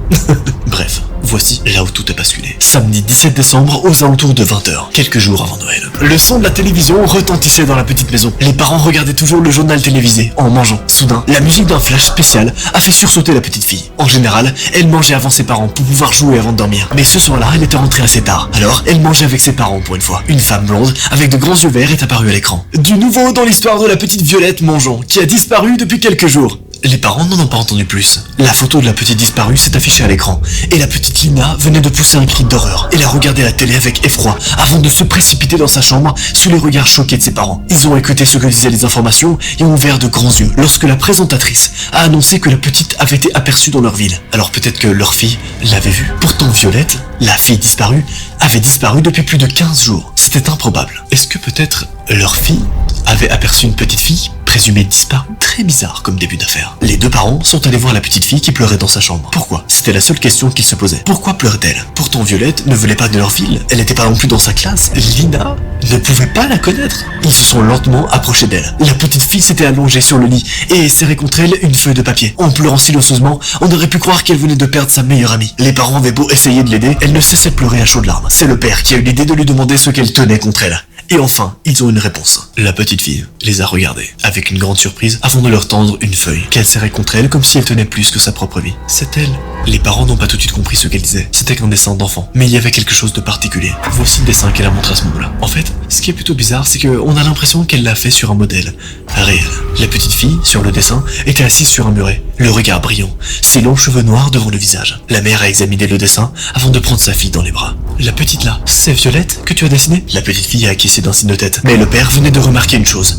Speaker 2: Bref, voici là où tout a basculé. Samedi 17 décembre aux alentours de 20h, quelques jours avant Noël. Le son de la télévision retentissait dans la petite maison. Les parents regardaient toujours le journal télévisé en mangeant. Soudain, la musique d'un flash spécial a fait sursauter la petite fille. En général, elle mangeait avant ses parents pour pouvoir jouer avant de dormir. Mais ce soir-là, elle était rentrée assez tard. Alors, elle mangeait avec ses parents pour une fois. Une femme blonde avec de grands yeux verts est apparue à l'écran. Du nouveau dans l'histoire de la petite Violette Mongeon, qui a disparu depuis quelques jours. Les parents n'en ont pas entendu plus. La photo de la petite disparue s'est affichée à l'écran, et la petite Lina venait de pousser un cri d'horreur. Elle a regardé la télé avec effroi, avant de se précipiter dans sa chambre, sous les regards choqués de ses parents. Ils ont écouté ce que disaient les informations, et ont ouvert de grands yeux, lorsque la présentatrice a annoncé que la petite avait été aperçue dans leur ville. Alors peut-être que leur fille l'avait vue. Pourtant Violette, la fille disparue, avait disparu depuis plus de 15 jours. C'était improbable. Est-ce que peut-être leur fille avait aperçu une petite fille présumée disparue? Très bizarre comme début d'affaire. Les deux parents sont allés voir la petite fille qui pleurait dans sa chambre. Pourquoi? C'était la seule question qu'ils se posaient. Pourquoi pleurait-elle? Pourtant Violette ne venait pas de leur ville. Elle n'était pas non plus dans sa classe. Lina ne pouvait pas la connaître. Ils se sont lentement approchés d'elle. La petite fille s'était allongée sur le lit et serrait contre elle une feuille de papier. En pleurant silencieusement, on aurait pu croire qu'elle venait de perdre sa meilleure amie. Les parents avaient beau essayer de l'aider, elle ne cessait de pleurer à chaudes larmes. C'est le père qui a eu l'idée de lui demander ce qu'elle tenait contre elle. Et enfin, ils ont une réponse. La petite fille les a regardés avec une grande surprise avant de leur tendre une feuille qu'elle serrait contre elle comme si elle tenait plus que sa propre vie. C'est elle. Les parents n'ont pas tout de suite compris ce qu'elle disait. C'était qu'un dessin d'enfant. Mais il y avait quelque chose de particulier. Voici le dessin qu'elle a montré à ce moment-là. En fait, ce qui est plutôt bizarre, c'est qu'on a l'impression qu'elle l'a fait sur un modèle réel. La petite fille, sur le dessin, était assise sur un muret, le regard brillant, ses longs cheveux noirs devant le visage. La mère a examiné le dessin avant de prendre sa fille dans les bras. La petite là, c'est Violette que tu as dessinée? La petite fille a acquiescé d'un signe de tête. Mais le père venait de remarquer une chose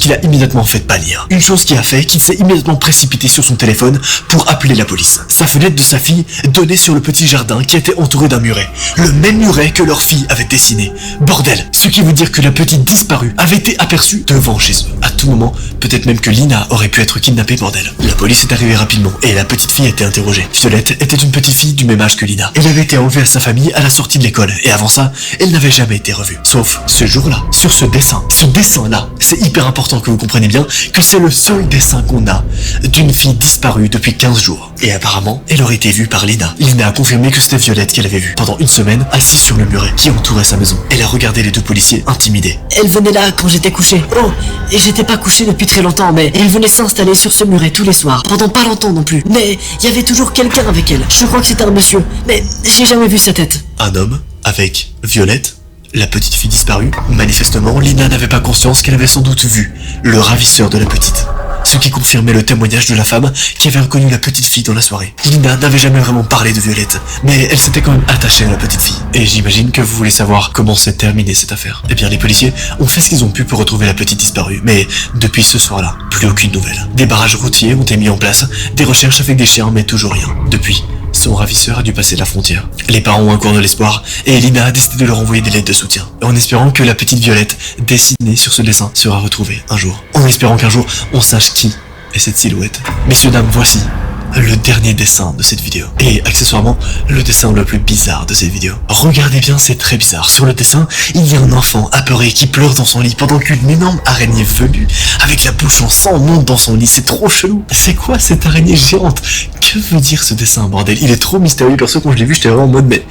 Speaker 2: qui l'a immédiatement fait pâlir. Une chose qui a fait qu'il s'est immédiatement précipité sur son téléphone pour appeler la police. Sa fenêtre de sa fille donnait sur le petit jardin qui était entouré d'un muret. Le même muret que leur fille avait dessiné. Bordel! Ce qui veut dire que la petite disparue avait été aperçue devant chez eux. À tout moment, peut-être même que Lina aurait pu être kidnappée, bordel. La police est arrivée rapidement et la petite fille a été interrogée. Violette était une petite fille du même âge que Lina. Elle avait été enlevée à sa famille à la sortie de l'école et avant ça, elle n'avait jamais été revue. Sauf ce jour-là, sur ce dessin-là, c'est hyper important que vous compreniez bien que c'est le seul dessin qu'on a d'une fille disparue depuis 15 jours. Et apparemment, elle aurait été vue par Lina. Lina a confirmé que c'était Violette qu'elle avait vue pendant une semaine, assise sur le muret qui entourait sa maison. Elle a regardé les deux policiers intimidés.
Speaker 1: Elle venait là quand j'étais couché. Oh, et j'étais pas couché depuis très longtemps, mais elle venait s'installer sur ce muret tous les soirs. Pendant pas longtemps non plus. Mais il y avait toujours quelqu'un avec elle. Je crois que c'était un monsieur, mais j'ai jamais vu sa tête.
Speaker 2: Un homme avec Violette, la petite fille disparue. Manifestement, Lina n'avait pas conscience qu'elle avait sans doute vu le ravisseur de la petite. Ce qui confirmait le témoignage de la femme qui avait reconnu la petite fille dans la soirée. Lina n'avait jamais vraiment parlé de Violette, mais elle s'était quand même attachée à la petite fille. Et j'imagine que vous voulez savoir comment s'est terminée cette affaire. Eh bien, les policiers ont fait ce qu'ils ont pu pour retrouver la petite disparue, mais depuis ce soir-là, plus aucune nouvelle. Des barrages routiers ont été mis en place, des recherches avec des chiens, mais toujours rien. Depuis, son ravisseur a dû passer la frontière. Les parents ont encore de l'espoir, et Lina a décidé de leur envoyer des lettres de soutien, en espérant que la petite Violette, dessinée sur ce dessin, sera retrouvée un jour. En espérant qu'un jour, on sache qui est cette silhouette. Messieurs, dames, voici le dernier dessin de cette vidéo. Et accessoirement, le dessin le plus bizarre de cette vidéo. Regardez bien, c'est très bizarre. Sur le dessin, il y a un enfant apeuré qui pleure dans son lit pendant qu'une énorme araignée velue avec la bouche en sang, monte dans son lit, c'est trop chelou. C'est quoi cette araignée géante? Que veut dire ce dessin, bordel? Il est trop mystérieux, perso quand je l'ai vu j'étais vraiment en mode mais...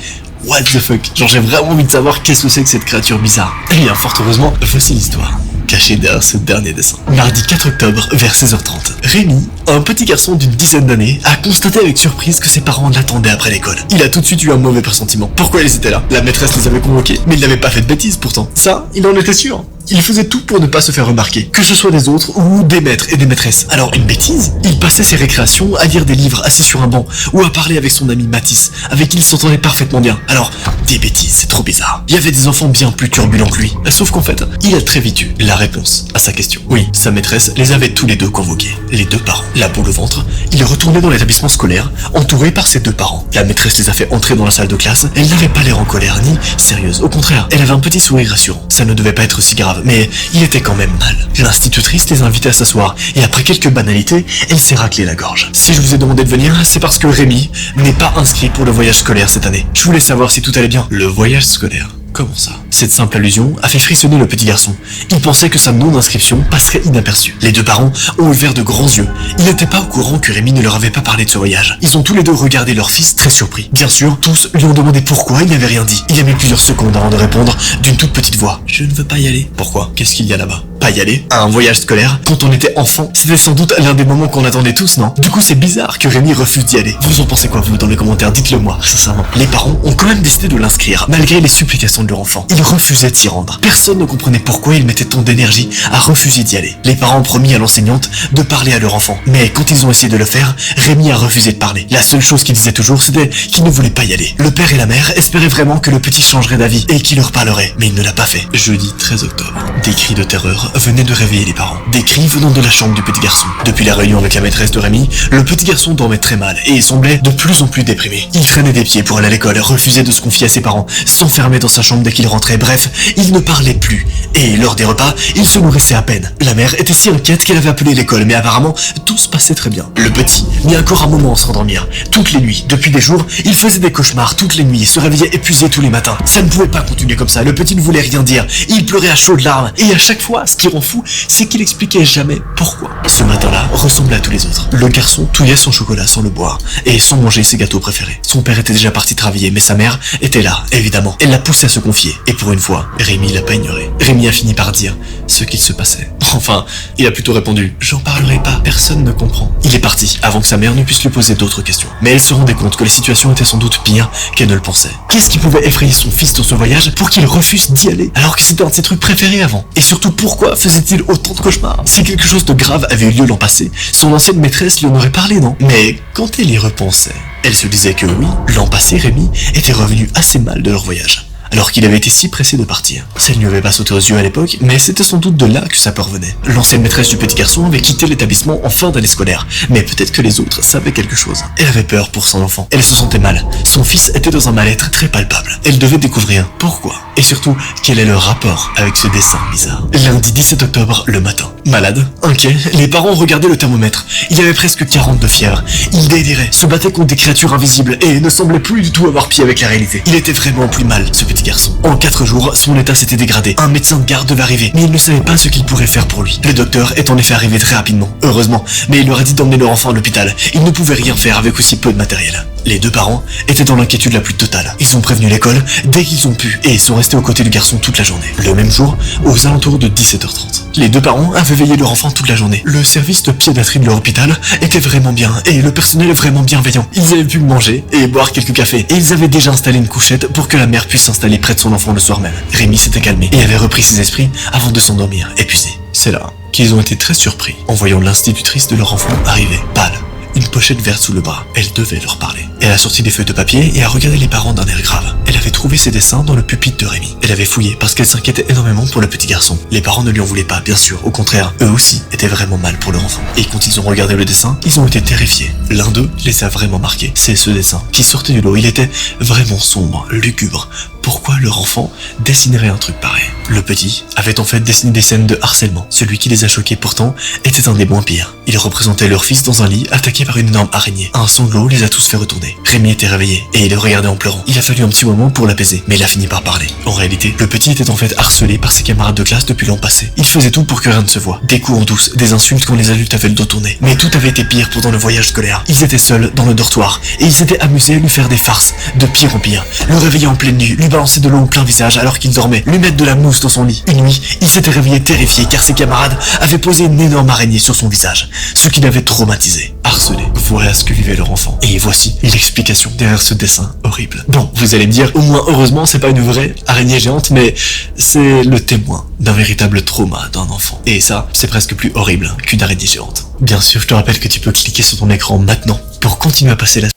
Speaker 2: What the fuck? Genre j'ai vraiment envie de savoir qu'est-ce que c'est que cette créature bizarre. Eh bien, fort heureusement, voici l'histoire cachée derrière ce dernier dessin. Mardi 4 octobre, vers 16h30. Rémi, un petit garçon d'une dizaine d'années, a constaté avec surprise que ses parents l'attendaient après l'école. Il a tout de suite eu un mauvais pressentiment. Pourquoi ils étaient là? La maîtresse les avait convoqués, mais il n'avait pas fait de bêtises pourtant. Ça, il en était sûr. Il faisait tout pour ne pas se faire remarquer, que ce soit des autres ou des maîtres et des maîtresses. Alors une bêtise? Il passait ses récréations à lire des livres assis sur un banc ou à parler avec son ami Mathis, avec qui il s'entendait parfaitement bien. Alors, des bêtises, c'est trop bizarre. Il y avait des enfants bien plus turbulents que lui. Sauf qu'en fait, il a très vite eu la réponse à sa question. Oui, sa maîtresse les avait tous les deux convoqués. Les deux parents. La boule au ventre, il est retourné dans l'établissement scolaire, entouré par ses deux parents. La maîtresse les a fait entrer dans la salle de classe. Elle n'avait pas l'air en colère ni sérieuse. Au contraire, elle avait un petit sourire rassurant. Ça ne devait pas être si grave, mais il était quand même mal. L'institutrice les invitait à s'asseoir, et après quelques banalités, elle s'est raclé la gorge. Si je vous ai demandé de venir, c'est parce que Rémi n'est pas inscrit pour le voyage scolaire cette année. Je voulais savoir si tout allait bien. Le voyage scolaire? Comment ça? Cette simple allusion a fait frissonner le petit garçon. Il pensait que sa non-inscription passerait inaperçue. Les deux parents ont ouvert de grands yeux. Ils n'étaient pas au courant que Rémi ne leur avait pas parlé de ce voyage. Ils ont tous les deux regardé leur fils très surpris. Bien sûr, tous lui ont demandé pourquoi il n'avait rien dit. Il a mis plusieurs secondes avant de répondre d'une toute petite voix. Je ne veux pas y aller. Pourquoi? Qu'est-ce qu'il y a là-bas? Pas y aller à un voyage scolaire quand on était enfant, c'était sans doute l'un des moments qu'on attendait tous, non? Du coup, c'est bizarre que Rémi refuse d'y aller. Vous en pensez quoi, vous, dans les commentaires? Dites-le moi, sincèrement. Les parents ont quand même décidé de l'inscrire, malgré les supplications de leur enfant. Ils refusaient de s'y rendre. Personne ne comprenait pourquoi ils mettaient tant d'énergie à refuser d'y aller. Les parents ont promis à l'enseignante de parler à leur enfant. Mais quand ils ont essayé de le faire, Rémi a refusé de parler. La seule chose qu'il disait toujours, c'était qu'il ne voulait pas y aller. Le père et la mère espéraient vraiment que le petit changerait d'avis et qu'il leur parlerait, mais il ne l'a pas fait. Jeudi 13 octobre. Des cris de terreur venaient de réveiller les parents. Des cris venant de la chambre du petit garçon. Depuis la réunion avec la maîtresse de Rémi, le petit garçon dormait très mal et semblait de plus en plus déprimé. Il traînait des pieds pour aller à l'école, refusait de se confier à ses parents, s'enfermait dans sa chambre dès qu'il rentrait, bref, il ne parlait plus. Et lors des repas, il se nourrissait à peine. La mère était si inquiète qu'elle avait appelé l'école, mais apparemment, tout se passait très bien. Le petit mit encore un moment à se rendormir. Toutes les nuits, depuis des jours, il faisait des cauchemars toutes les nuits et se réveillait épuisé tous les matins. Ça ne pouvait pas continuer comme ça, le petit ne voulait rien dire. Il pleurait à chaudes larmes, et à chaque fois, ce qui rend fou, c'est qu'il expliquait jamais pourquoi. Ce matin-là ressemblait à tous les autres. Le garçon touillait son chocolat sans le boire, et sans manger ses gâteaux préférés. Son père était déjà parti travailler, mais sa mère était là, évidemment. Elle l'a poussé à se confier, et pour une fois, Rémi l'a pas ignoré. Rémi a fini par dire ce qu'il se passait. Enfin, il a plutôt répondu « J'en parlerai pas, personne ne comprend ». Il est parti, avant que sa mère ne puisse lui poser d'autres questions. Mais elle se rendait compte que la situation était sans doute pire qu'elle ne le pensait. Qu'est-ce qui pouvait effrayer son fils dans ce voyage pour qu'il refuse d'y aller, alors que c'était un de ses trucs préférés avant? Et surtout, pourquoi faisait-il autant de cauchemars? Si quelque chose de grave avait eu lieu l'an passé, son ancienne maîtresse lui en aurait parlé, non? Mais quand elle y repensait, elle se disait que oui, l'an passé, Rémi était revenu assez mal de leur voyage, alors qu'il avait été si pressé de partir. Ça ne lui avait pas sauté aux yeux à l'époque, mais c'était sans doute de là que sa peur venait. L'ancienne maîtresse du petit garçon avait quitté l'établissement en fin d'année scolaire, mais peut-être que les autres savaient quelque chose. Elle avait peur pour son enfant, elle se sentait mal. Son fils était dans un mal-être très palpable. Elle devait découvrir pourquoi, et surtout, quel est le rapport avec ce dessin bizarre. Lundi 17 octobre, le matin. Malade, inquiet, les parents regardaient le thermomètre. Il avait presque 40 de fièvre. Il délirait, se battait contre des créatures invisibles et ne semblait plus du tout avoir pied avec la réalité. Il était vraiment plus mal, ce petit garçon. En 4 jours, son état s'était dégradé. Un médecin de garde devait arriver, mais il ne savait pas ce qu'il pourrait faire pour lui. Le docteur est en effet arrivé très rapidement, heureusement, mais il leur a dit d'emmener leur enfant à l'hôpital. Il ne pouvait rien faire avec aussi peu de matériel. Les deux parents étaient dans l'inquiétude la plus totale. Ils ont prévenu l'école dès qu'ils ont pu et sont restés aux côtés du garçon toute la journée. Le même jour, aux alentours de 17h30. Les deux parents avaient veillé leur enfant toute la journée. Le service de pédiatrie de leur hôpital était vraiment bien et le personnel vraiment bienveillant. Ils avaient pu manger et boire quelques cafés et ils avaient déjà installé une couchette pour que la mère puisse s'installer près de son enfant le soir même. Rémi s'était calmé et avait repris ses esprits avant de s'endormir, épuisé. C'est là qu'ils ont été très surpris en voyant l'institutrice de leur enfant arriver, pâle, une pochette verte sous le bras. Elle devait leur parler. Elle a sorti des feuilles de papier et a regardé les parents d'un air grave. Elle avait trouvé ses dessins dans le pupitre de Rémi. Elle avait fouillé parce qu'elle s'inquiétait énormément pour le petit garçon. Les parents ne lui en voulaient pas, bien sûr. Au contraire, eux aussi étaient vraiment mal pour leur enfant. Et quand ils ont regardé le dessin, ils ont été terrifiés. L'un d'eux les a vraiment marqués. C'est ce dessin qui sortait du lot. Il était vraiment sombre, lugubre. Pourquoi leur enfant dessinerait un truc pareil? Le petit avait en fait dessiné des scènes de harcèlement. Celui qui les a choqués pourtant était un des moins pires. Il représentait leur fils dans un lit attaqué par une énorme araignée. Un sanglot les a tous fait retourner. Rémi était réveillé et il le regardait en pleurant. Il a fallu un petit moment pour l'apaiser, mais il a fini par parler. En réalité, le petit était en fait harcelé par ses camarades de classe depuis l'an passé. Il faisait tout pour que rien ne se voie. Des coups en douce, des insultes quand les adultes avaient le dos tourné. Mais tout avait été pire pendant le voyage scolaire. Ils étaient seuls dans le dortoir et ils s'étaient amusés à lui faire des farces, de pire en pire. Le réveiller en pleine nuit, lui balancer de l'eau en plein visage alors qu'il dormait, lui mettre de la mousse dans son lit. Une nuit, il s'était réveillé terrifié car ses camarades avaient posé une énorme araignée sur son visage, ce qui l'avait traumatisé. Harcelé, voilà ce que vivait leur enfant. Et voici l'explication derrière ce dessin horrible. Bon, vous allez me dire, au moins heureusement c'est pas une vraie araignée géante, mais c'est le témoin d'un véritable trauma d'un enfant. Et ça, c'est presque plus horrible qu'une araignée géante. Bien sûr, je te rappelle que tu peux cliquer sur ton écran maintenant pour continuer à passer la...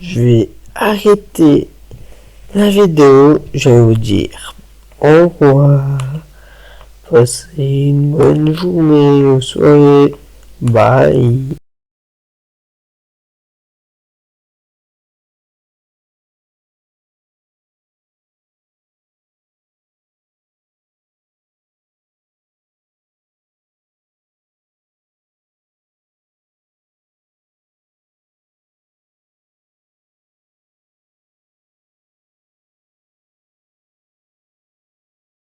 Speaker 4: Je vais arrêter la vidéo, je vais vous dire au revoir, passez une bonne journée ou soirée, bye.